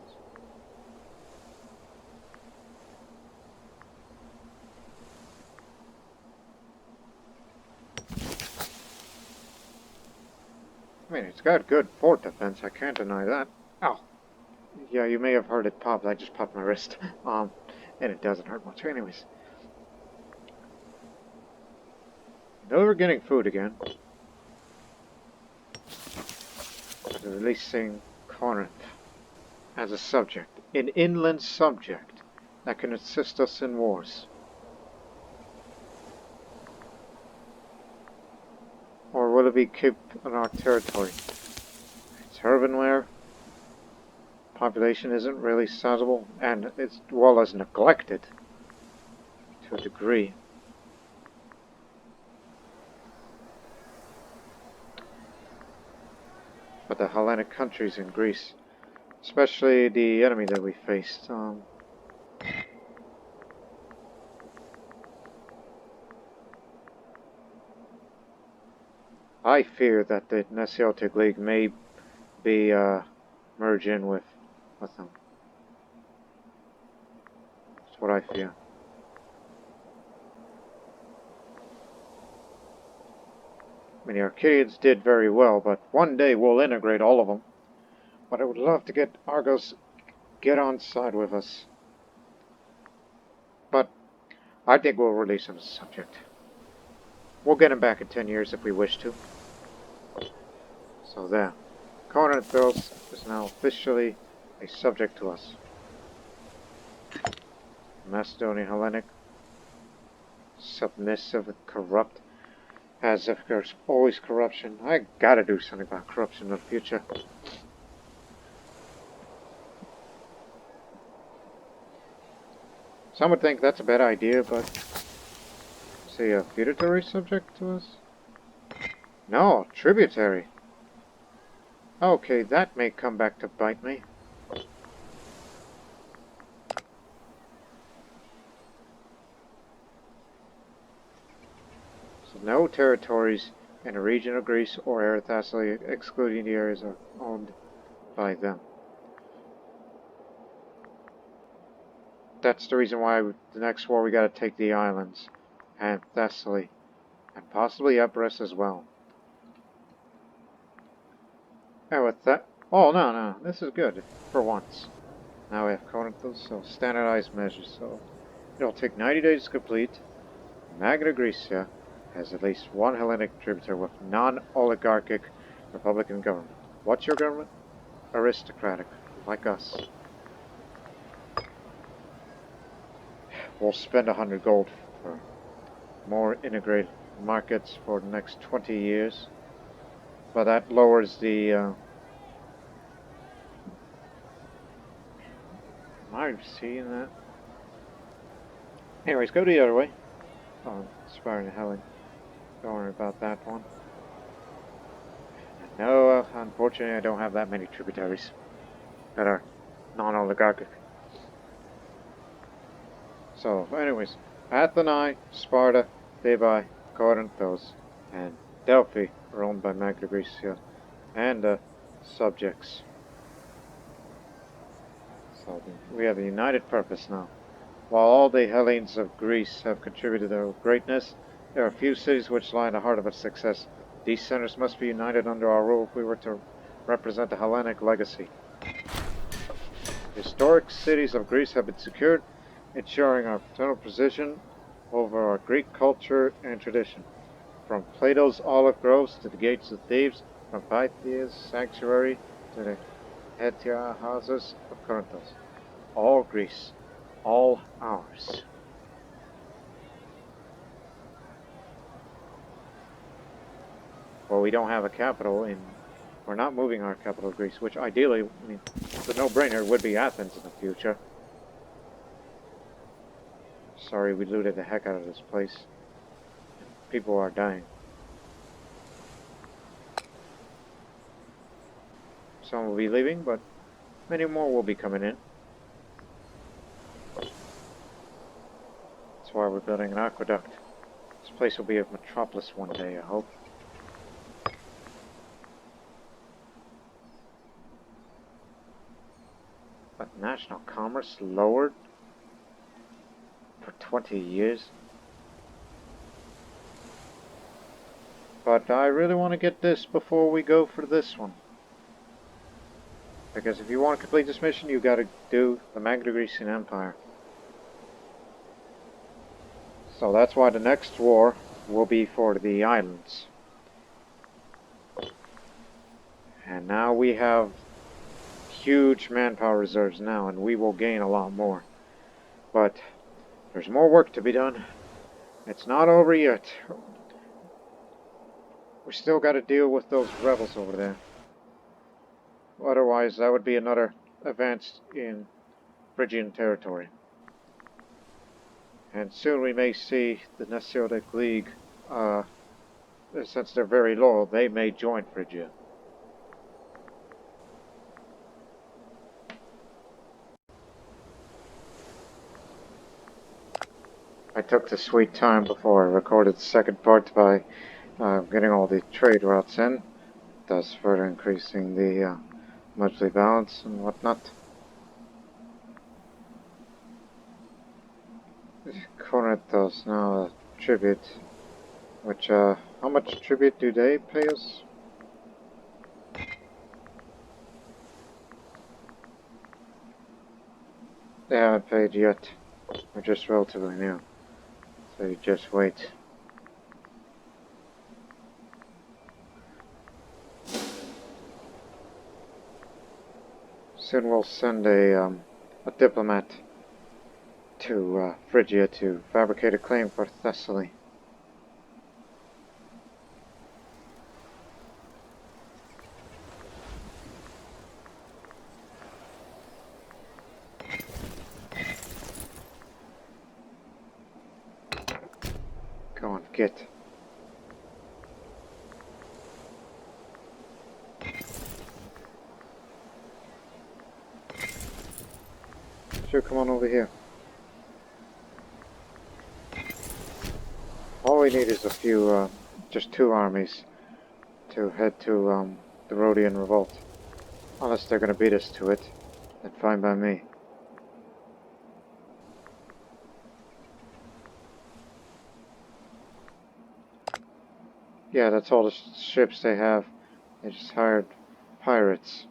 I mean, it's got good fort defense, I can't deny that. Ow! Yeah, you may have heard it pop, I just popped my wrist. And it doesn't hurt much. Anyways. Now we're getting food again. We're releasing Corinth as a subject. An inland subject that can assist us in wars. Or will it be kept on our territory? It's urbanware. Population isn't really sizable, and it's well as neglected to a degree. But the Hellenic countries in Greece, especially the enemy that we faced, I fear that the Nesiotic League may be merged in with them. That's what I fear. I mean, the Arcadians did very well, but one day we'll integrate all of them. But I would love to get Argos get on side with us. But I think we'll release him as a subject. We'll get him back in 10 years if we wish to. So there. Corinthos is now officially a subject to us. Macedonian Hellenic. Submissive and corrupt. As if there's always corruption. I gotta do something about corruption in the future. Some would think that's a bad idea, but... Is he a feudatory subject to us? No, tributary. Okay, that may come back to bite me. So no territories in a region of Greece or area of Thessaly, excluding the areas owned by them. That's the reason why the next war we gotta take the islands, and Thessaly, and possibly Epirus as well. And with that, oh no, this is good, for once. Now we have Corinthos, so standardized measures, so it'll take 90 days to complete. Magna Graecia has at least one Hellenic tributary with non-oligarchic republican government. What's your government? Aristocratic, like us. We'll spend 100 gold for more integrated markets for the next 20 years. But that lowers the... am I seeing that? Anyways, go the other way. Oh, Spartan Helen. Don't worry about that one. No, unfortunately I don't have that many tributaries that are non-oligarchic. So, anyways, Athens, Sparta, Thebai, Corinthos, and Delphi are owned by Magna Graecia and subjects. So we have a united purpose now. While all the Hellenes of Greece have contributed to their greatness, there are few cities which lie in the heart of its success. These centers must be united under our rule if we were to represent the Hellenic legacy. Historic cities of Greece have been secured, ensuring our paternal position over our Greek culture and tradition. From Plato's olive groves to the gates of Thebes, from Pythia's sanctuary to the Hetia houses of Corinthos. All Greece, all ours. Well, we don't have a capital, and we're not moving our capital to Greece, which ideally, I mean, the no-brainer would be Athens in the future. Sorry, we looted the heck out of this place. People are dying. Some will be leaving, but many more will be coming in. That's why we're building an aqueduct. This place will be a metropolis one day, I hope. But national commerce lowered for 20 years. But I really want to get this before we go for this one. Because if you want to complete this mission, you got to do the Magna Grecian Empire. So that's why the next war will be for the islands. And now we have huge manpower reserves now, and we will gain a lot more. But there's more work to be done. It's not over yet. We still got to deal with those rebels over there. Otherwise, that would be another advance in Phrygian territory. And soon we may see the Nasiotic League, since they're very loyal, they may join Phrygia. I took the sweet time before I recorded the second part by getting all the trade routes in, thus further increasing the monthly balance and whatnot. Corinthos now tribute, which how much tribute do they pay us? They haven't paid yet. We're just relatively new, so you just wait. Soon we'll send a diplomat to Phrygia to fabricate a claim for Thessaly. Get. Sure, come on over here. All we need is a few, just 2 armies to head to the Rhodian Revolt. Unless they're going to beat us to it, then fine by me. Yeah, that's all the ships they have. They just hired pirates.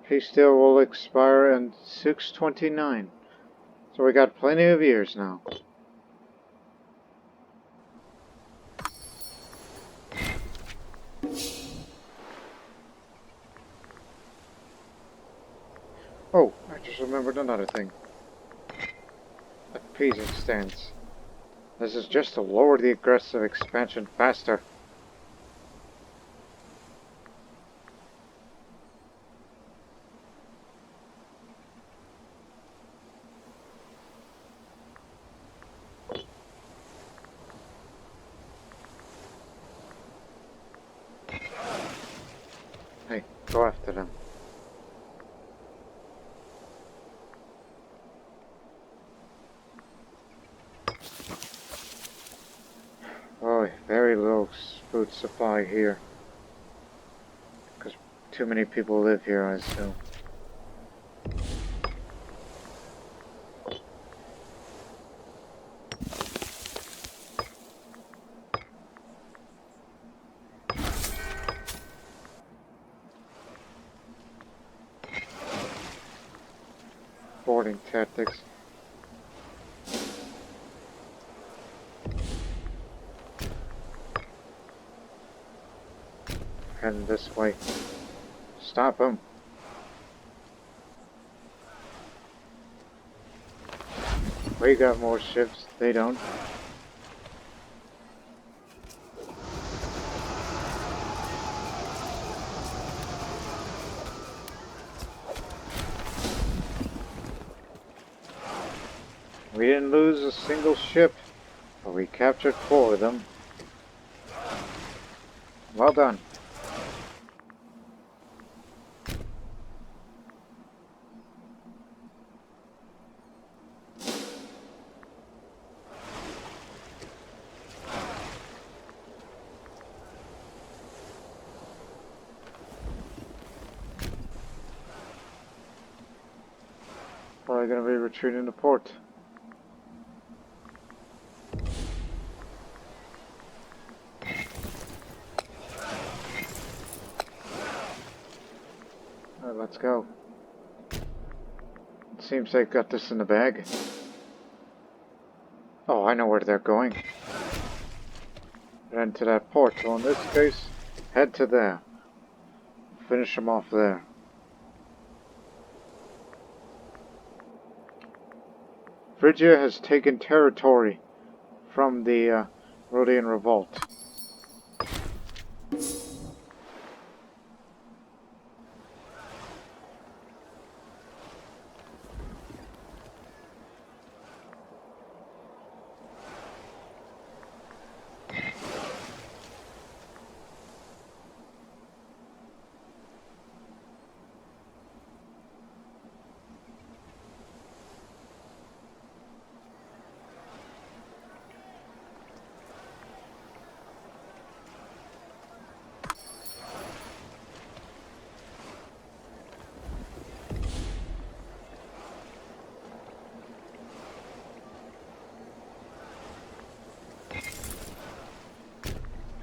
Peace deal will expire in 629. So we got plenty of years now. Oh, I just remembered another thing. Appeasing stance. This is just to lower the aggressive expansion faster. Hey, go after them. Oh, very low food supply here. Because too many people live here, I assume. Boarding tactics. Heading this way. Stop them. We got more ships, they don't. We didn't lose a single ship, but we captured 4 of them. Well done. Probably going to be retreating to port. Alright, let's go. It seems they've got this in the bag. Oh, I know where they're going. Head to that port. So in this case, head to there. Finish them off there. Phrygia has taken territory from the Rhodian Revolt.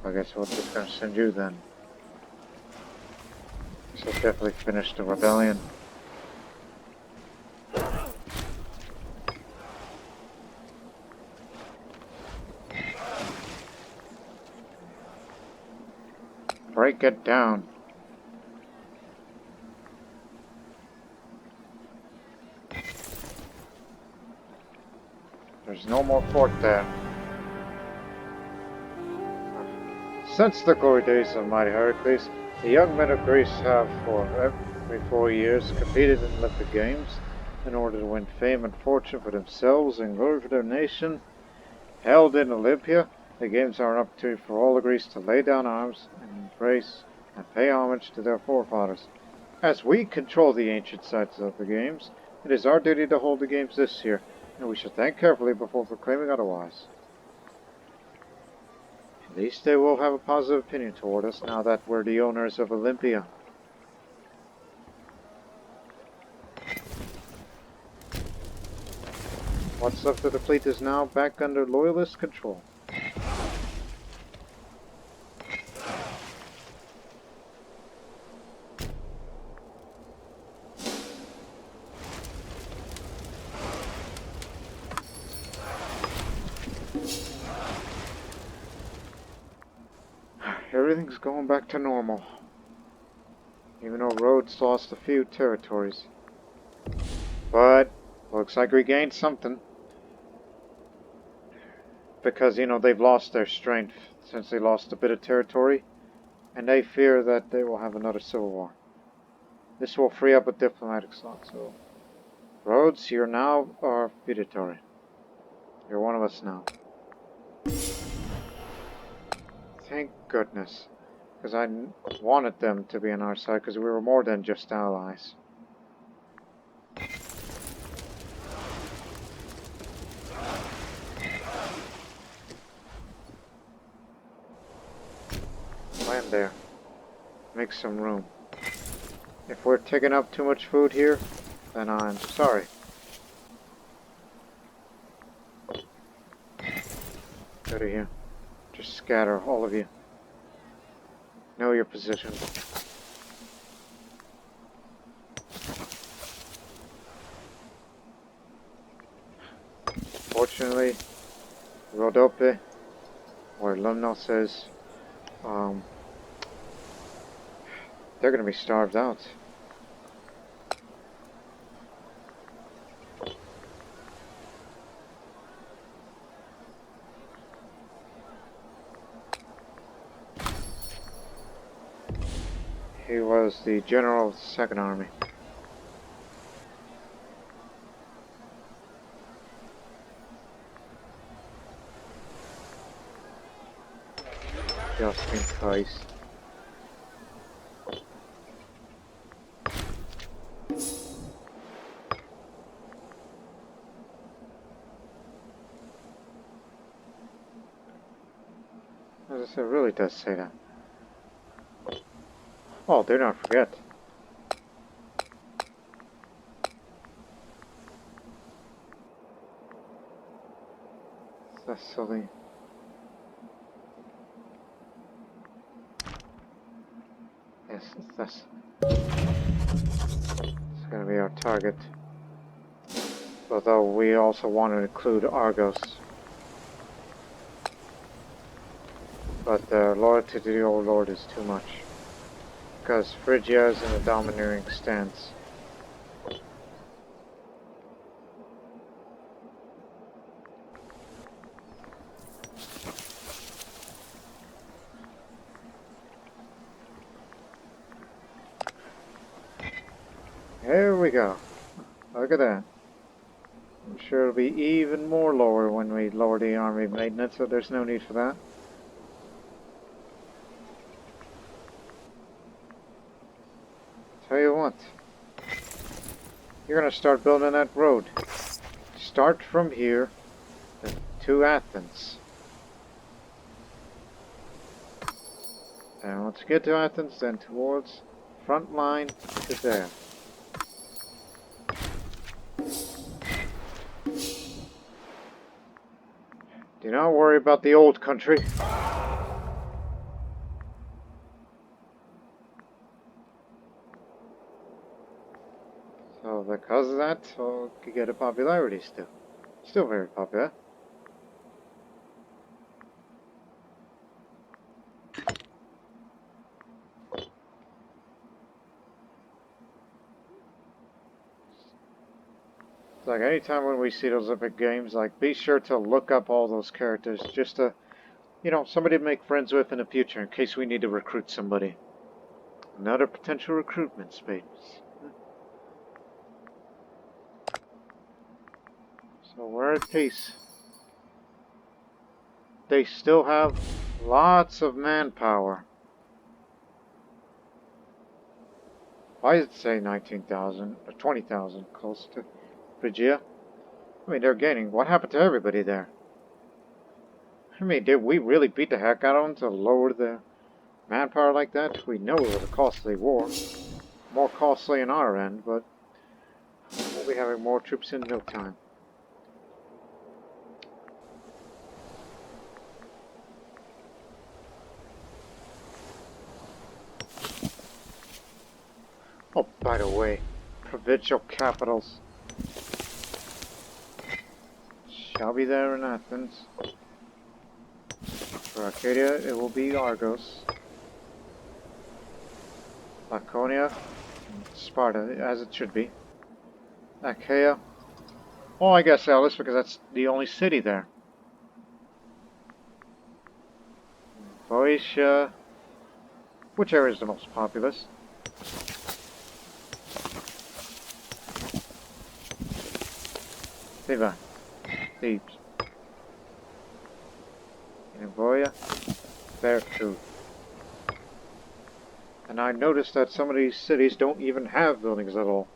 I guess we're just going to send you then. So definitely finish the rebellion. Break it down. There's no more port there. Since the glory days of mighty Heracles, the young men of Greece have, for every 4 years, competed in Olympic Games. in order to win fame and fortune for themselves and glory for their nation. Held in Olympia, the games are an opportunity for all the Greeks to lay down arms and embrace and pay homage to their forefathers. As we control the ancient sites of the games, it is our duty to hold the games this year, and we should think carefully before proclaiming otherwise. At least they will have a positive opinion toward us now that we're the owners of Olympia. What's left of the fleet is now back under Loyalist control. Everything's going back to normal. Even though Rhodes lost a few territories. But looks like we gained something. Because, they've lost their strength since they lost a bit of territory. And they fear that they will have another civil war. This will free up a diplomatic slot, so... Rhodes, you're now our feudatory. You're one of us now. Thank goodness. Because I wanted them to be on our side, because we were more than just allies. Land there. Make some room. If we're taking up too much food here, then I'm sorry. Out of here. Just scatter, all of you. Know your position. Fortunately, Rhodope, or Lemnos says, they're going to be starved out. He was the general of the Second Army. Just in case. As I said, it really does say that. Oh, do not forget. Thessaly. Yes, that's going to be our target. Although we also want to include Argos. But loyalty to the old lord is too much. Because Phrygia is in a domineering stance. There we go. Look at that. I'm sure it'll be even more lower when we lower the army maintenance, so there's no need for that. Tell you what. You're going to start building that road. Start from here to Athens. And once you get to Athens, then towards front line to there. Do not worry about the old country. So because of that, so you get a popularity still. Still very popular. It's like anytime when we see those Olympic Games, like be sure to look up all those characters just to, somebody to make friends with in the future in case we need to recruit somebody. Another potential recruitment space. So we're at peace. They still have lots of manpower. Why does it say 19,000 or 20,000 close to Phrygia? I mean, they're gaining. What happened to everybody there? I mean, did we really beat the heck out of them to lower the manpower like that? We know it was a costly war. More costly on our end, but we'll be having more troops in no time. Oh, by the way, provincial capitals. Shall be there in Athens. For Arcadia, it will be Argos. Laconia, Sparta, as it should be. Achaia. Oh, I guess Elis, because that's the only city there. Boeotia. Which area is the most populous? Thebes. In Boia, there too. And I noticed that some of these cities don't even have buildings at all.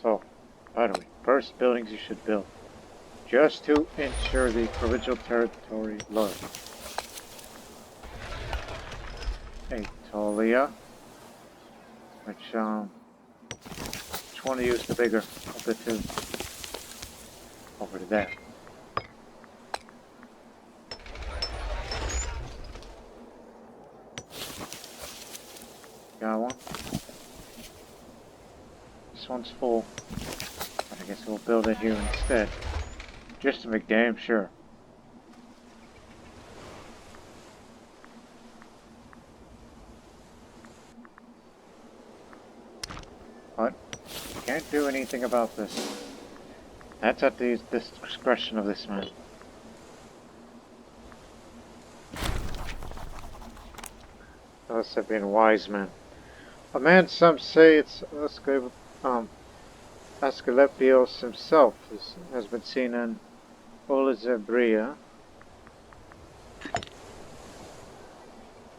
So, by the way, first buildings you should build, just to ensure the provincial territory low. Aetolia, which one to use the bigger of the two? Over to there. Got one. This one's full. But I guess we'll build it here instead. Just to make damn sure. But can't do anything about this. That's at the discretion of this man. Thus have been wise men. A man, some say it's Asclepios himself has been seen in Olizabria.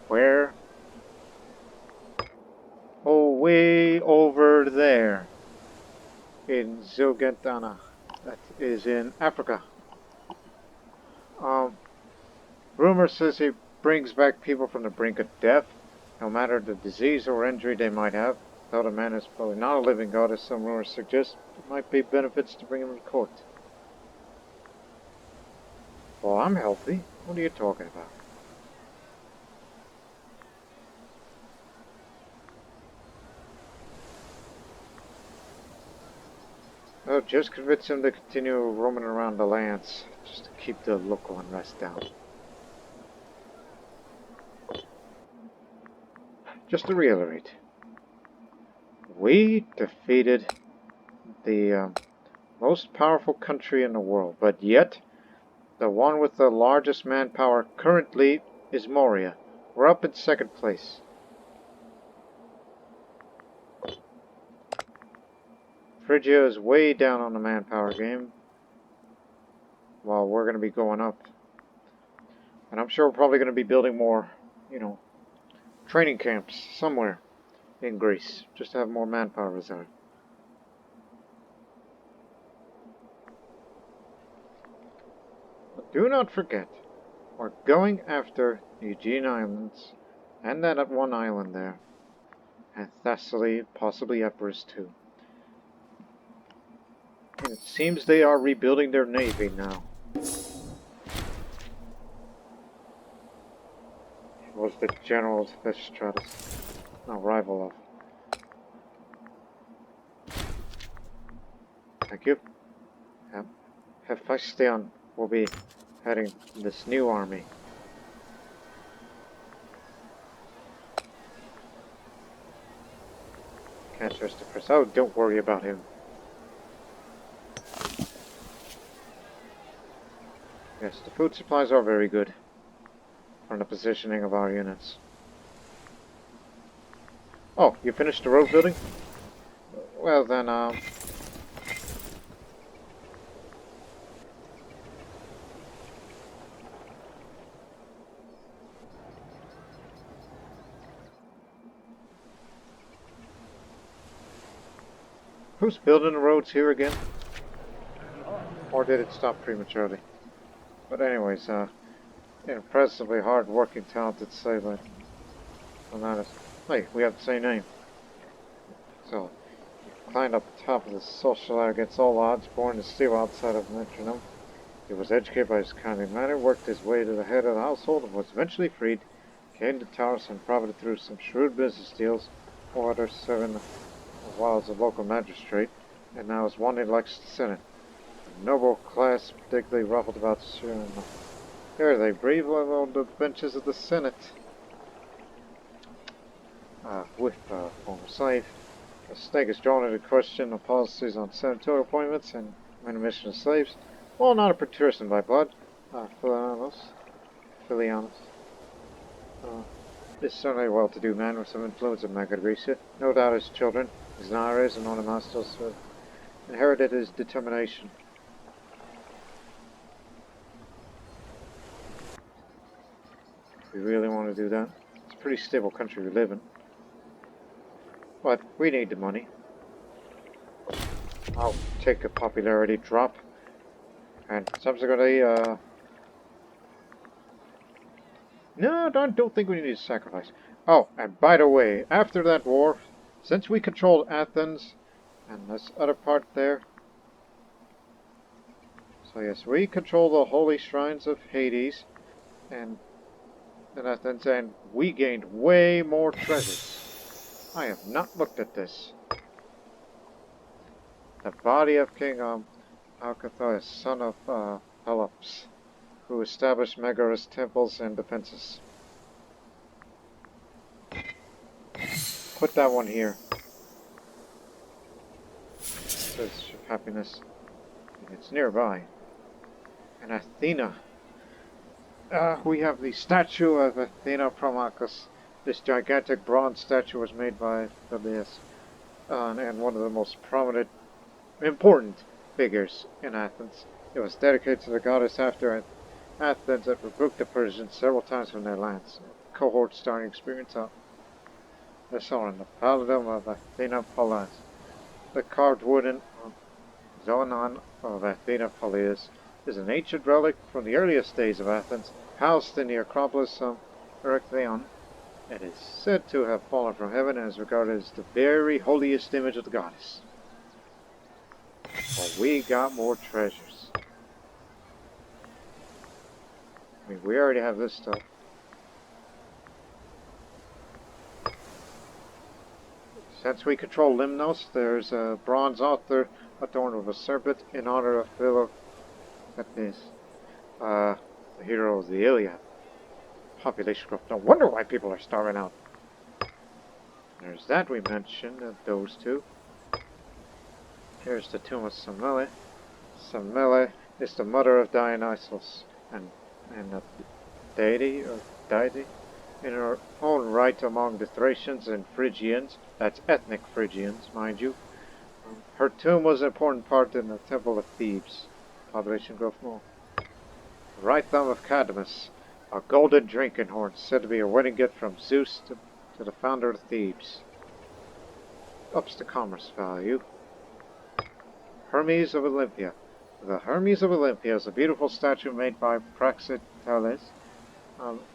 Where? Oh, way over there. In Zilgantana. That is in Africa. Rumor says he brings back people from the brink of death, no matter the disease or injury they might have. Though the man is probably not a living god, as some rumors suggest, there might be benefits to bring him to court. Well, I'm healthy. What are you talking about? Oh, just convince him to continue roaming around the lands, just to keep the local unrest down. Just to reiterate, we defeated the most powerful country in the world, but yet the one with the largest manpower currently is Moria. We're up in second place. Phrygia is way down on the manpower game, while we're going to be going up. And I'm sure we're probably going to be building more, training camps somewhere in Greece, just to have more manpower reserve. But do not forget, we're going after the Aegean Islands, and that one island there, and Thessaly, possibly Epirus too. And it seems they are rebuilding their navy now. Was the General Phistratus, no, rival of. Thank you. Hephaestion will be heading this new army. Can't trust the press. Oh, don't worry about him. Yes, the food supplies are very good from the positioning of our units. Oh, you finished the road building? Well then, who's building the roads here again? Or did it stop prematurely? But anyways, impressively hard-working, talented sailor. Hey, we have the same name. So, he climbed up the top of the social ladder against all odds, born to steal outside of metronome. He was educated by his kindly manner, worked his way to the head of the household, and was eventually freed, came to Taurus and profited through some shrewd business deals, while others serving while as a local magistrate, and now is wanted like the Senate. A noble class particularly ruffled about sharing. There they breathe on the benches of the Senate. With former slave. The stake is drawn into question of policies on senatorial appointments and manumission of slaves. Well, not a patrician by blood. Filianos. Is certainly a well-to-do man with some influence in Magna Graecia. No doubt his children, his Nares and Onomastos, inherited his determination. If we really want to do that, it's a pretty stable country we live in. But we need the money. I'll take a popularity drop. And subsequently, no, I don't think we need to sacrifice. Oh, and by the way, after that war, since we controlled Athens and this other part there, so yes, we control the holy shrines of Hades and Athens, and we gained way more treasures. I have not looked at this. The body of King Alcathous, son of Pelops, who established Megaris temples and defenses. Put that one here. Says happiness. It's nearby. And Athena. We have the statue of Athena Promachus. This gigantic bronze statue was made by Phidias, and one of the most prominent, important figures in Athens. It was dedicated to the goddess after Athens had rebuked the Persians several times from their lands. Cohort starting experience up. This on the Paladum of Athena Pallas. The carved wooden Zonon of Athena Pallas is an ancient relic from the earliest days of Athens, housed in the Acropolis of Erechtheion. It is said to have fallen from heaven and is regarded as the very holiest image of the goddess. Well, we got more treasures. I mean, we already have this stuff. Since we control Limnos, there's a bronze altar adorned with a serpent in honor of Philoctetes, the hero of the Iliad. Population growth. No wonder why people are starving out. There's that we mentioned, those two. Here's the tomb of Semele. Semele is the mother of Dionysus, and a deity, or deity, in her own right among the Thracians and Phrygians. That's ethnic Phrygians, mind you. Her tomb was an important part in the Temple of Thebes. Population growth more. The right thumb of Cadmus, a golden drinking horn, said to be a wedding gift from Zeus to the founder of Thebes. Ups the commerce value. Hermes of Olympia. The Hermes of Olympia is a beautiful statue made by Praxiteles,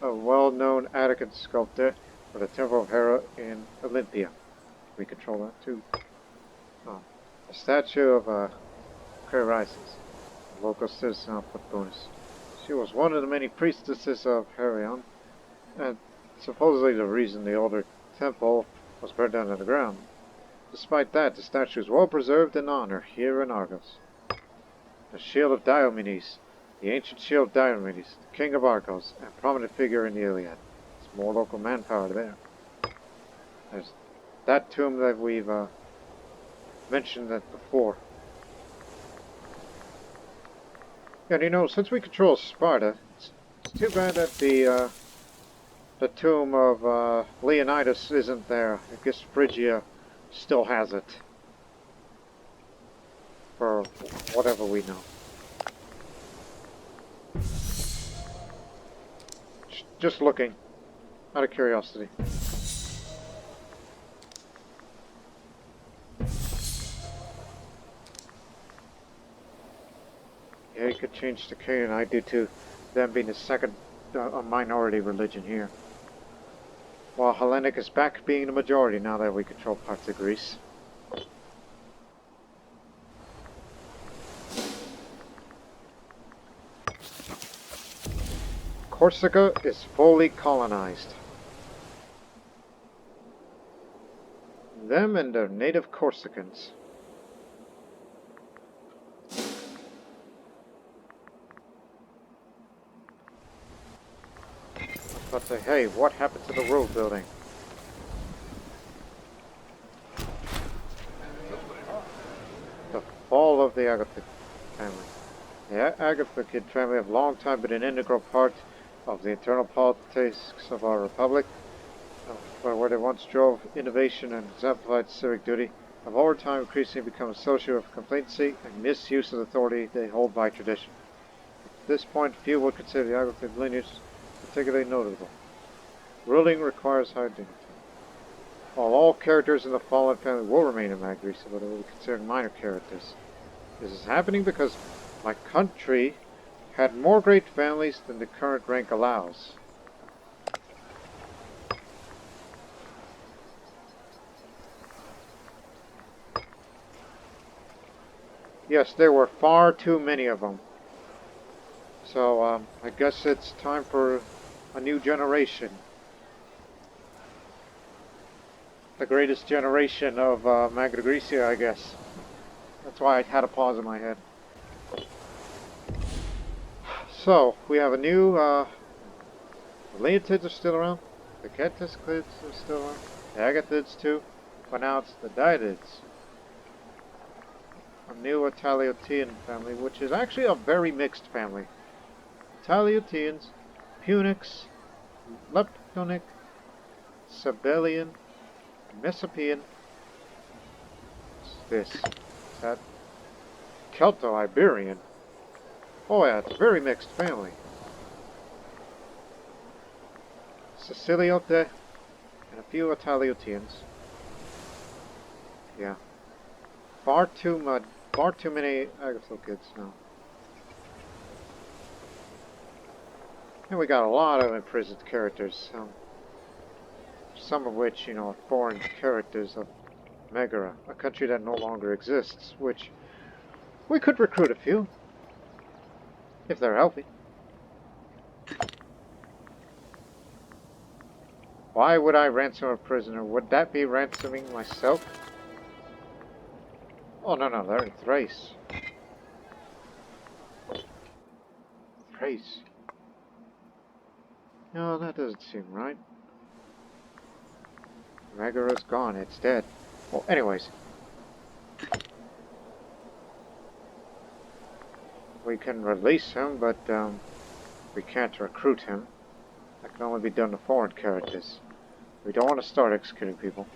a well-known Attican sculptor for the Temple of Hera in Olympia. We control that too. A statue of Chrysis, a local citizen of Potbonus. She was one of the many priestesses of Herion, and supposedly the reason the older temple was burned down to the ground. Despite that, the statue is well preserved in honor here in Argos. The shield of Diomedes, the ancient shield of Diomedes, the king of Argos, and a prominent figure in the Iliad. There's more local manpower there. There's that tomb that we've mentioned that before. And you know, since we control Sparta, it's too bad that the the tomb of Leonidas isn't there. I guess Phrygia still has it. For whatever we know. Just looking. Out of curiosity. Yeah, he could change to K, and I do too. Them being the second a minority religion here. While Hellenic is back being the majority now that we control parts of Greece. Corsica is fully colonized. Them and their native Corsicans. Let's say, hey, what happened to the road building? The fall of the Agathid family. The Agathid family have long time been an integral part of the internal politics of our republic, where they once drove innovation and exemplified civic duty, have over time increasingly become associated with complacency and misuse of the authority they hold by tradition. At this point, few would consider the Agathid lineage particularly notable. Ruling requires high dignity. While all characters in the fallen family will remain in Magna Graecia, but they will be considered minor characters. This is happening because my country had more great families than the current rank allows. Yes, there were far too many of them. So, I guess it's time for a new generation. The greatest generation of Magna Graecia, I guess. That's why I had a pause in my head. So, we have a new, the Leontids are still around. The Catesclids are still around. The Agathids too. But now it's the Dietids. A new Italiotian family, which is actually a very mixed family. Italiotians, Punics, Leptonic, Sabellian, Messapian. What's this? Is that Celto-Iberian? Oh yeah, it's a very mixed family. Siciliote and a few Italiotians. Yeah. Far too many Agathids now. And we got a lot of imprisoned characters. Some of which, you know, are foreign characters of Megara, a country that no longer exists, which we could recruit a few. If they're healthy. Why would I ransom a prisoner? Would that be ransoming myself? Oh, no, they're in Thrace. Thrace. No, that doesn't seem right. Megara's gone, it's dead. Well, anyways. We can release him, but we can't recruit him. That can only be done to foreign characters. We don't want to start executing people.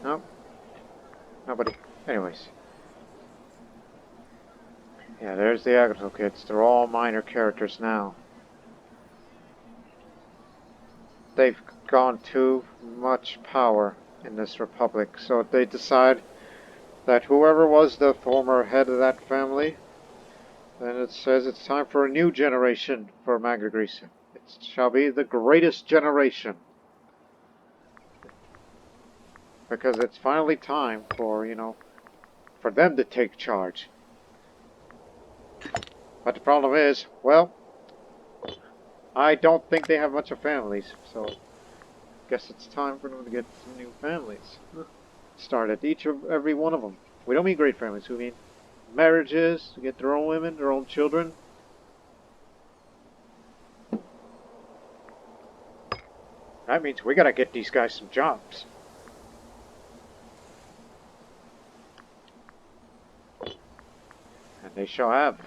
No. Nobody. Anyways. Yeah, there's the Agatha kids. They're all minor characters now. They've gone too much power in this republic, so they decide that whoever was the former head of that family, then it says it's time for a new generation for Magna Graecia. It shall be the greatest generation. Because it's finally time for, you know, for them to take charge. But the problem is, well, I don't think they have much of families, so guess it's time for them to get some new families. Started each of every one of them. We don't mean great families, we mean marriages, to get their own women, their own children. That means we gotta get these guys some jobs. And they shall have.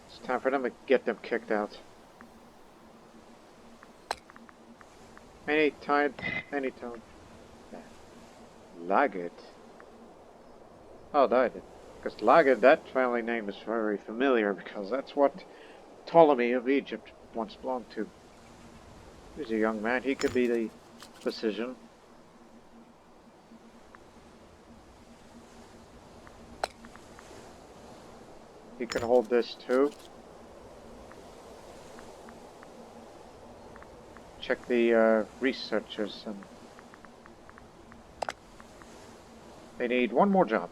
It's time for them to get them kicked out. Anytime. Lagged. Oh, that. Because Lagged, that family name is very familiar because that's what Ptolemy of Egypt once belonged to. He's a young man. He could be the physician. He can hold this too. Check the researchers and they need one more job.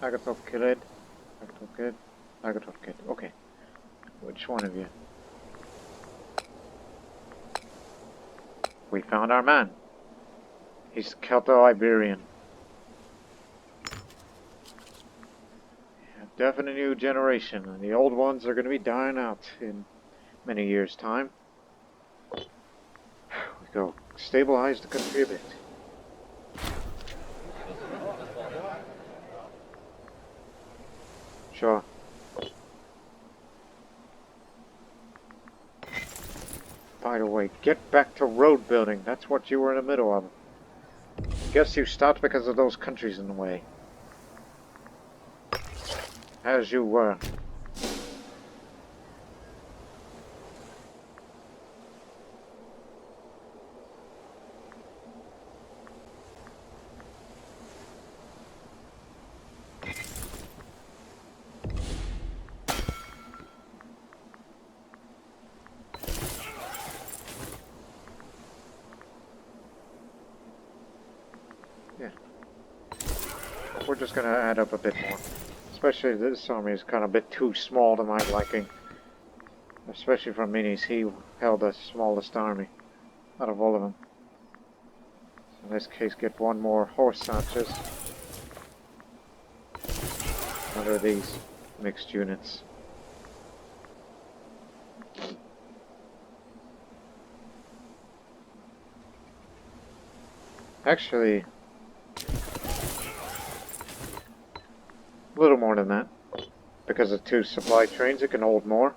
Agathov Kid. Okay. Which one of you? We found our man. He's Celto-Iberian. Definitely new generation, and the old ones are going to be dying out in many years' time. We go stabilize the country a bit. Sure. By the way, get back to road building. That's what you were in the middle of. Guess you stopped because of those countries in the way. As you were. Yeah. We're just gonna add up a bit more. Especially this army is kind of a bit too small to my liking. Especially for minis, he held the smallest army out of all of them. So in this case, get one more horse archers under these mixed units. Actually, a little more than that. Because of 2 supply trains, it can hold more.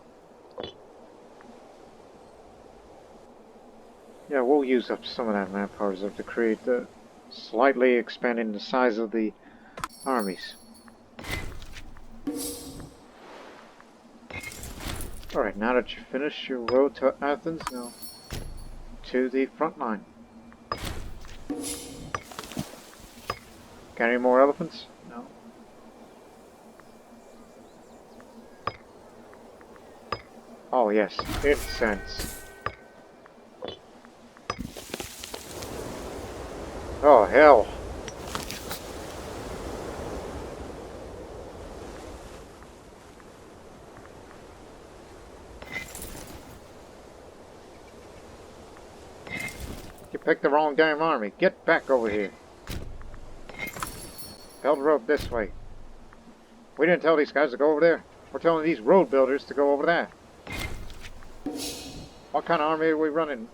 Yeah, we'll use up some of that manpower reserve to create the slightly expanding the size of the armies. Alright, now that you finished your road to Athens, now to the front line. Got any more elephants? No. Oh yes, incense. Oh hell. You picked the wrong damn army. Get back over here. Belt road this way. We didn't tell these guys to go over there. We're telling these road builders to go over there. What kind of army are we running?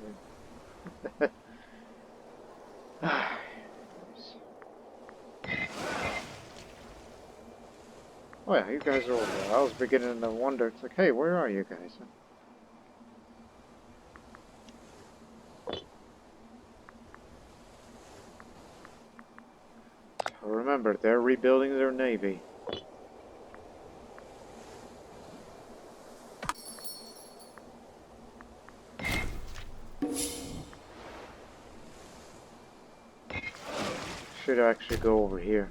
Oh yeah, you guys are over there. I was beginning to wonder. It's like, hey, where are you guys? So remember, they're rebuilding their navy. Should actually go over here.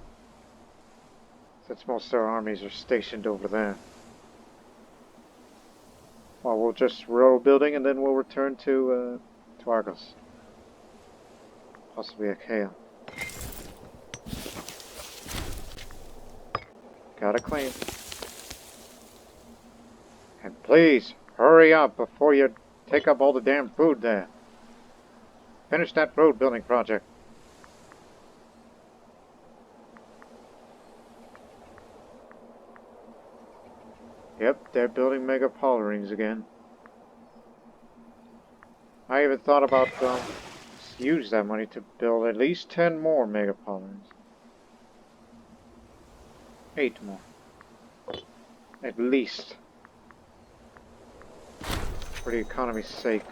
Since most of our armies are stationed over there. Well, we'll just row building and then we'll return to Argos. Possibly Achaia. Got a claim. And please, hurry up before you take up all the damn food there. Finish that road building project. they're building megapolirings again. I even thought about use that money to build at least 10 more megapolirings. 8 more. At least. For the economy's sake.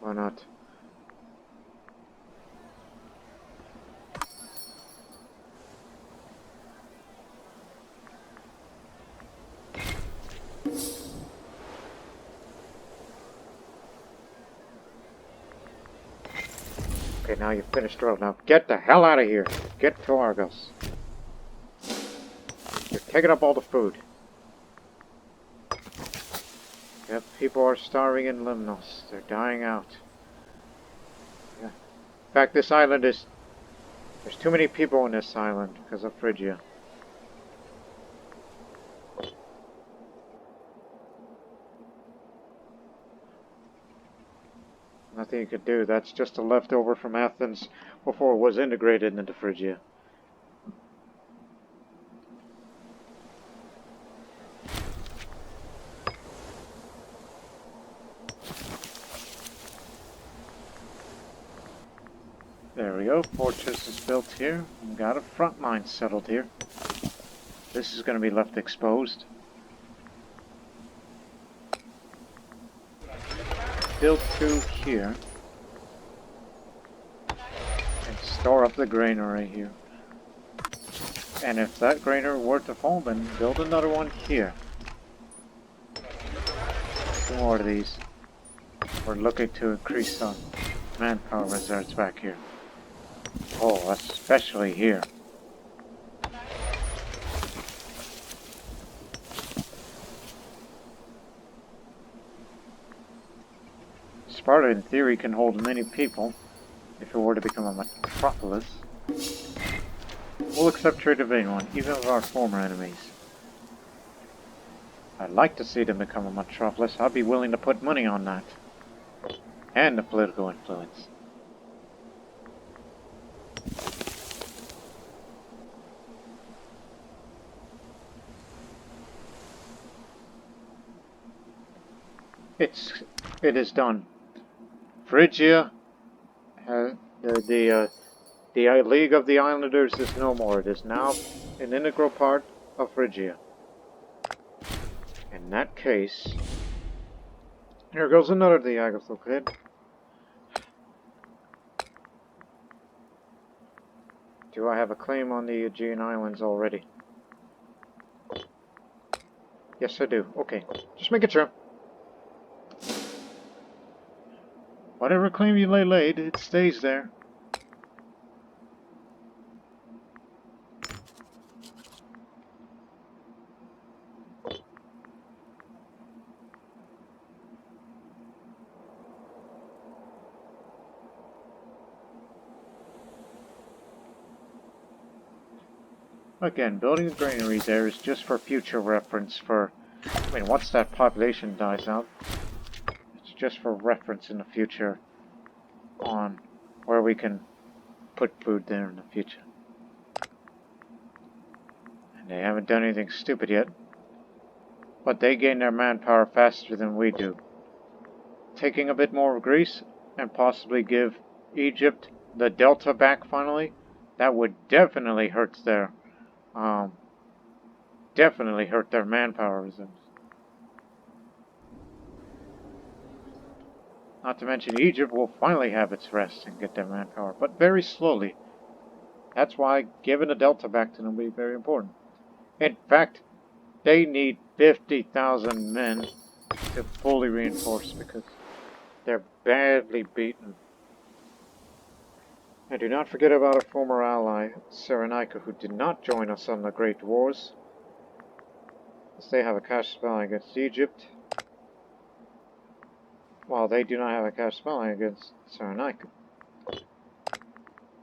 Why not? Okay, now you've finished the road. Now get the hell out of here. Get to Argos. You're taking up all the food. Yep, people are starving in Lemnos. They're dying out. Yeah. In fact, this island is... There's too many people on this island because of Phrygia. Nothing you could do. That's just a leftover from Athens before it was integrated into Phrygia. There we go. Fortress is built here. We got a front line settled here. This is going to be left exposed. Build 2 here. And store up the granary here. And if that granary were to fall, then build another one here. 2 more of these. We're looking to increase our manpower reserves back here. Oh, especially here. Sparta, in theory, can hold many people if it were to become a metropolis. We'll accept trade of anyone, even of our former enemies. I'd like to see them become a metropolis. I'd be willing to put money on that. And the political influence. It is done. Phrygia, the League of the Islanders is no more. It is now an integral part of Phrygia. In that case, here goes another Diagonal kid. Do I have a claim on the Aegean Islands already? Yes, I do. Okay, just making sure. Whatever claim you lay laid, it stays there. Again, building a granary there is just for future reference for... I mean, once that population dies out, it's just for reference in the future on where we can put food there in the future. And they haven't done anything stupid yet. But they gain their manpower faster than we do. Taking a bit more of Greece and possibly give Egypt the delta back finally, that would definitely hurt their manpower reserves. Not to mention Egypt will finally have its rest and get their manpower, but very slowly. That's why giving the delta back to them will be very important. In fact, they need 50,000 men to fully reinforce because they're badly beaten. And do not forget about our former ally, Cyrenaica, who did not join us on the Great Wars. As they have a cash spelling against Egypt, while they do not have a cash spelling against Cyrenaica.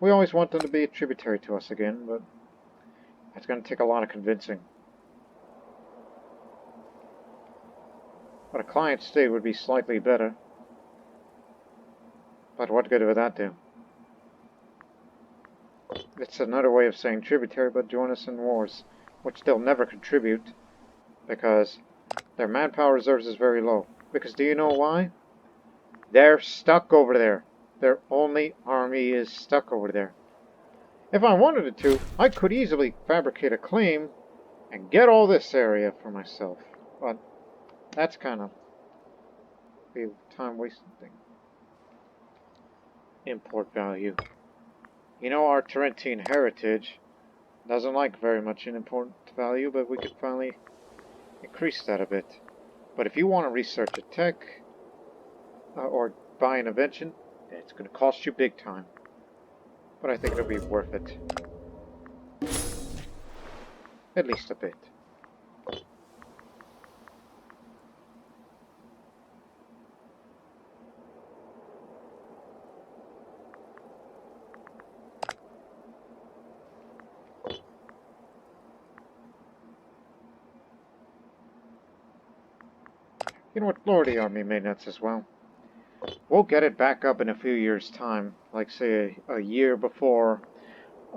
We always want them to be a tributary to us again, but it's going to take a lot of convincing. But a client state would be slightly better. But what good would that do? It's another way of saying tributary, but join us in wars, which they'll never contribute, because their manpower reserves is very low. Because do you know why? They're stuck over there. Their only army is stuck over there. If I wanted it to, I could easily fabricate a claim and get all this area for myself. But that's kind of a time-wasting thing. Import value. You know, our Tarentine heritage doesn't like very much in import value, but we could finally increase that a bit. But if you want to research a tech or buy an invention, it's going to cost you big time. But I think it'll be worth it. At least a bit. You know what? Lower the army maintenance as well. We'll get it back up in a few years' time, like say a year before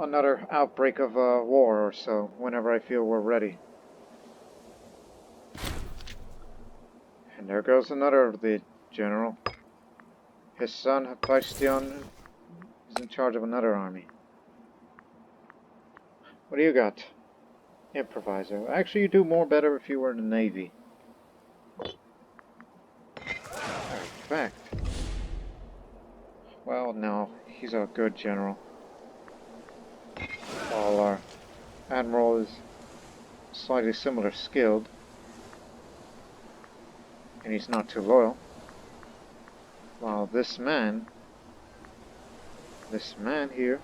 another outbreak of war or so, whenever I feel we're ready. And there goes another of the general. His son, Hephaestion, is in charge of another army. What do you got? Improviser. Actually, you do more better if you were in the Navy. Fact. Well, no, he's a good general. While our admiral is slightly similar skilled, and he's not too loyal. While this man here,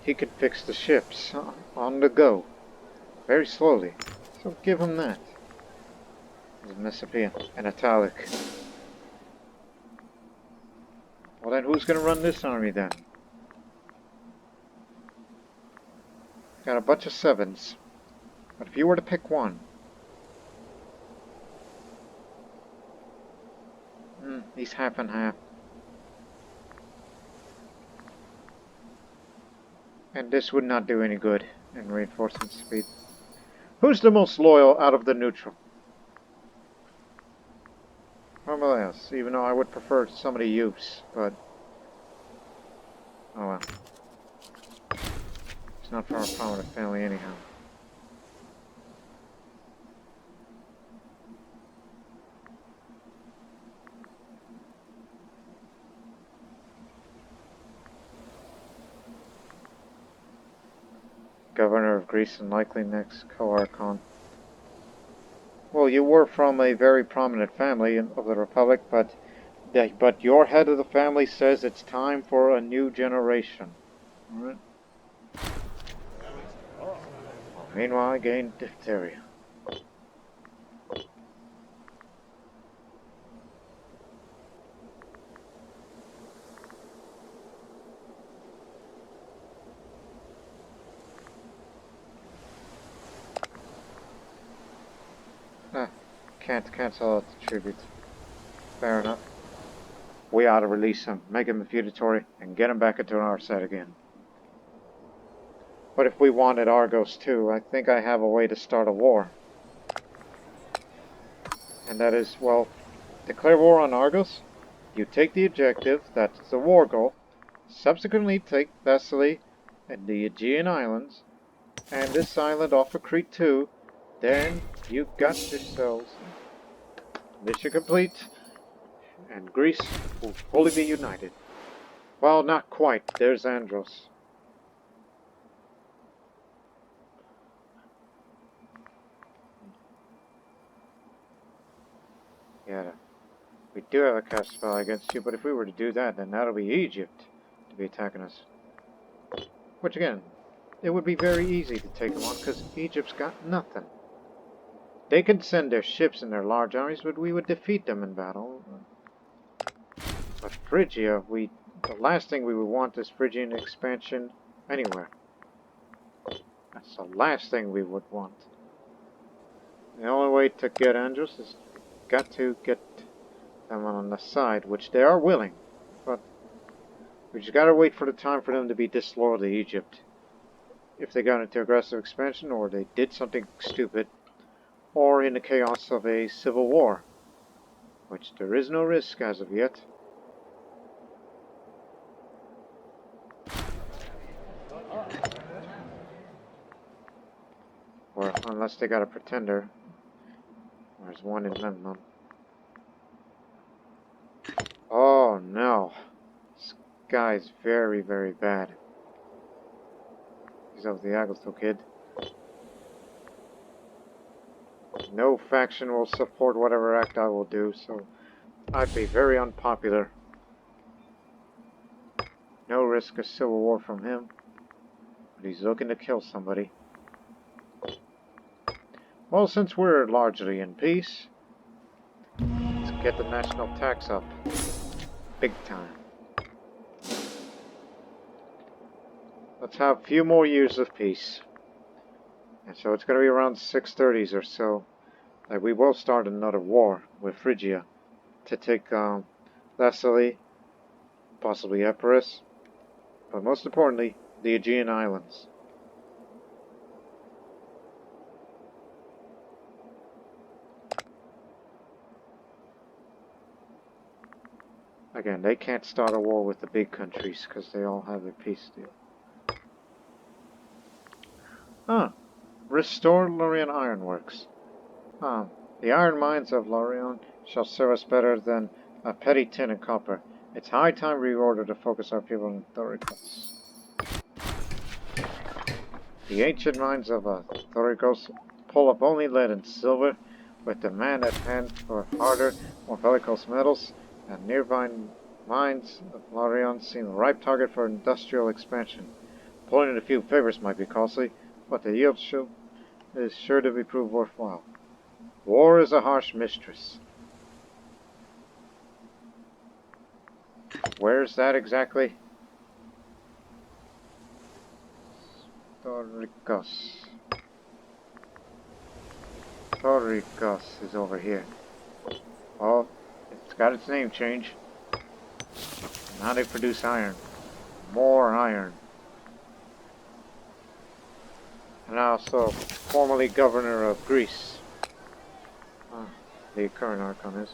he can fix the ships on the go, very slowly. So give him that. He's Mississippian and Italic. Well then, who's going to run this army then? Got a bunch of 7s. But if you were to pick one... he's half and half. And this would not do any good in reinforcement speed. Who's the most loyal out of the neutral? Romulus, even though I would prefer somebody use, but... oh well. It's not from a prominent family anyhow. Governor of Greece and likely next co-archon. Well, you were from a very prominent family of the Republic, but your head of the family says it's time for a new generation. Alright? Meanwhile, I gained diphtheria. Can't cancel out the tribute. Fair enough. We ought to release him, make him a feudatory, and get him back into our set again. But if we wanted Argos too, I think I have a way to start a war. And that is, well, declare war on Argos, you take the objective, that's the war goal, subsequently take Thessaly and the Aegean Islands, and this island off of Crete too, then you got yourselves mission complete, and Greece will fully be united. Well, not quite. There's Andros. Yeah, we do have a cast spell against you, but if we were to do that, then that'll be Egypt to be attacking us. Which again, it would be very easy to take them on, because Egypt's got nothing. They can send their ships and their large armies, but we would defeat them in battle. But Phrygia, the last thing we would want is Phrygian expansion anywhere. That's the last thing we would want. The only way to get Andros is got to get them on the side, which they are willing. But we just gotta wait for the time for them to be disloyal to Egypt. if they got into aggressive expansion or they did something stupid, or in the chaos of a civil war, which there is no risk as of yet. Or unless they got a pretender. There's one in Memnon. Oh no. This guy's very, very bad. He's of the Agotho kid. No faction will support whatever act I will do, so I'd be very unpopular. No risk of civil war from him. But he's looking to kill somebody. Well, since we're largely in peace, let's get the national tax up. Big time. Let's have a few more years of peace. And so it's going to be around 630s or so that we will start another war with Phrygia to take Thessaly, possibly Epirus, but most importantly, the Aegean Islands. Again, they can't start a war with the big countries because they all have a peace deal. Restore Lorien Ironworks. The iron mines of Lorien shall serve us better than a petty tin and copper. It's high time we order to focus our people in Thoricos. The ancient mines of Thoricos pull up only lead and silver, with demand at hand for harder, more bellicose metals, and nearby mines of Lorien seem a ripe target for industrial expansion. Pulling in a few favors might be costly, but the yield is sure to be proved worthwhile. War is a harsh mistress. Where's that exactly? Thoricos. Thoricos is over here. Oh, it's got its name change. Now they produce iron. More iron. And also formerly governor of Greece. The current Archon is.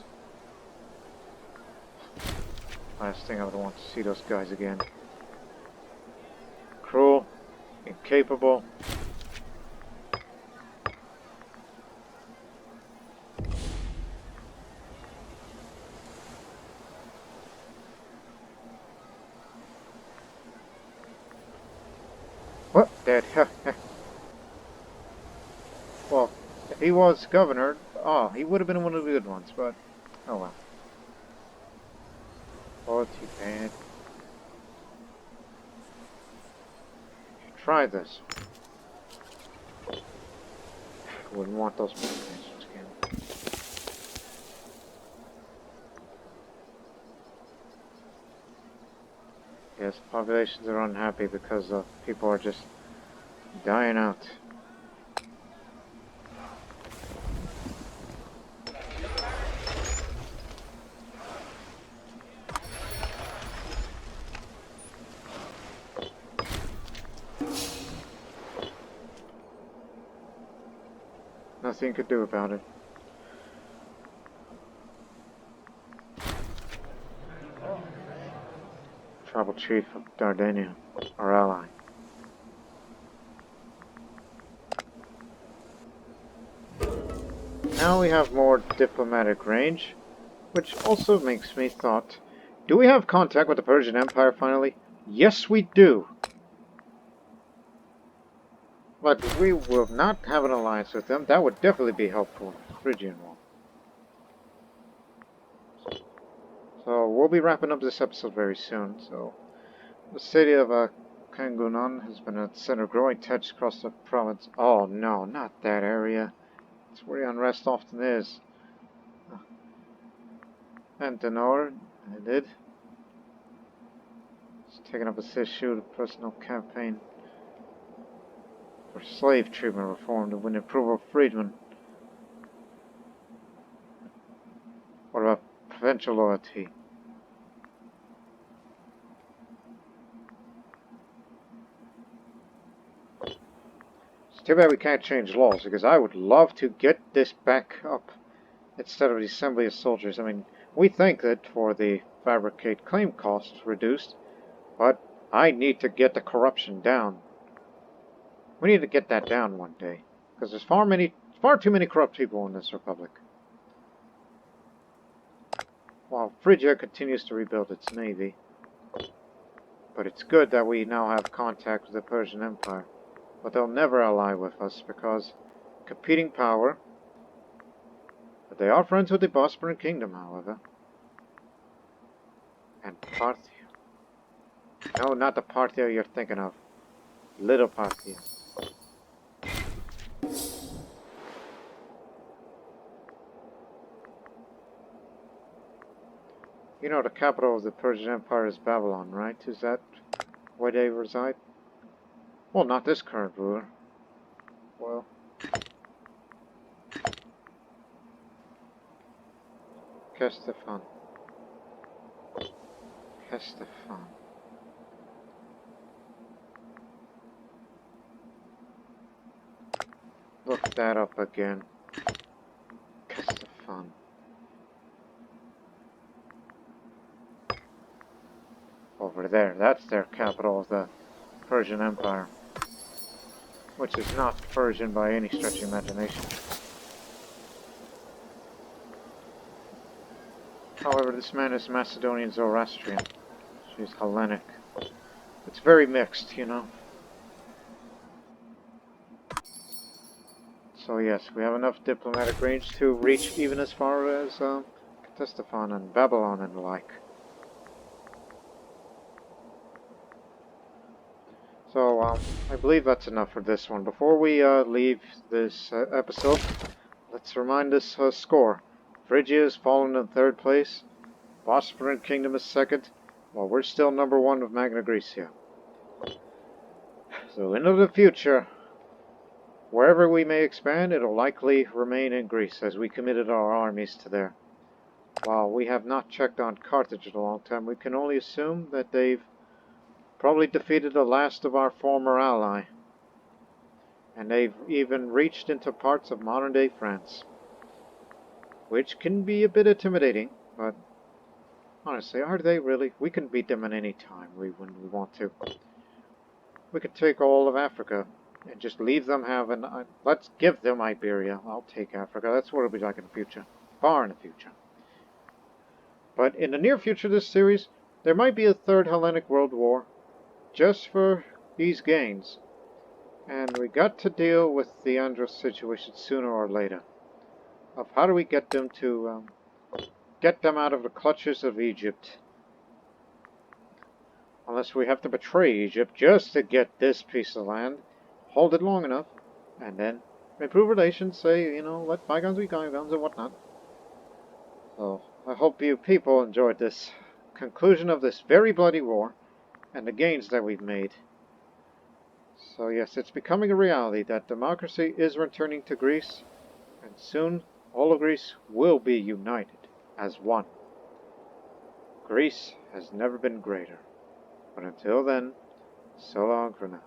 Last thing I would want to see those guys again. Cruel, incapable. What? Dead. Well, if he was governor, he would have been one of the good ones, but oh well. Oh, too bad. Try this. Wouldn't want those modifications again. Yes, populations are unhappy because people are just dying out. Nothing you could do about it. Tribal chief of Dardania, our ally. Now we have more diplomatic range, which also makes me thought, do we have contact with the Persian Empire finally? Yes, we do. But if we will not have an alliance with them, that would definitely be helpful in the Phrygian War. So we'll be wrapping up this episode very soon. So the city of Kangunan has been a center of growing tensions across the province. Oh no, not that area. It's where the unrest often is. And Denor, I did. It's taken up this issue, the personal campaign for slave treatment reform to win approval of freedmen. What about provincial loyalty? Too bad we can't change laws, because I would love to get this back up instead of the assembly of soldiers. I mean, we think that for the fabricate claim costs reduced, but I need to get the corruption down. We need to get that down one day, because there's far too many corrupt people in this republic. While Phrygia continues to rebuild its navy. But it's good that we now have contact with the Persian Empire. But they'll never ally with us because competing power. But they are friends with the Bosporan Kingdom, however. And Parthia. No, not the Parthia you're thinking of. Little Parthia. You know the capital of the Persian Empire is Babylon, right? Is that where they reside? Well, not this current ruler. Well... Kestefan. Look that up again. Kestefan. Over there, that's their capital of the Persian Empire. Which is not Persian by any stretch of imagination. However, this man is Macedonian Zoroastrian. She's Hellenic. It's very mixed, you know. So yes, we have enough diplomatic range to reach even as far as Kestefan and Babylon and the like. So, I believe that's enough for this one. Before we leave this episode, let's remind this score. Phrygia has fallen in 3rd place. Bosporan Kingdom is 2nd, while we're still number 1 of Magna Graecia. So, into the future, wherever we may expand, it'll likely remain in Greece, as we committed our armies to there. While we have not checked on Carthage in a long time, we can only assume that they've probably defeated the last of our former ally. And they've even reached into parts of modern-day France. Which can be a bit intimidating, but honestly, are they really? We can beat them at any time when we want to. We could take all of Africa and just leave them having... let's give them Iberia. I'll take Africa. That's what it'll be like in the future. Far in the future. But in the near future of this series, there might be a 3rd Hellenic World War. Just for these gains. And we got to deal with the Andros situation sooner or later. Of how do we get them to get them out of the clutches of Egypt. Unless we have to betray Egypt just to get this piece of land, hold it long enough, and then improve relations, say, you know, let bygones be bygones and whatnot. So, I hope you people enjoyed this conclusion of this very bloody war, and the gains that we've made. So yes, it's becoming a reality that democracy is returning to Greece, and soon all of Greece will be united as one. Greece has never been greater. But until then, so long for now.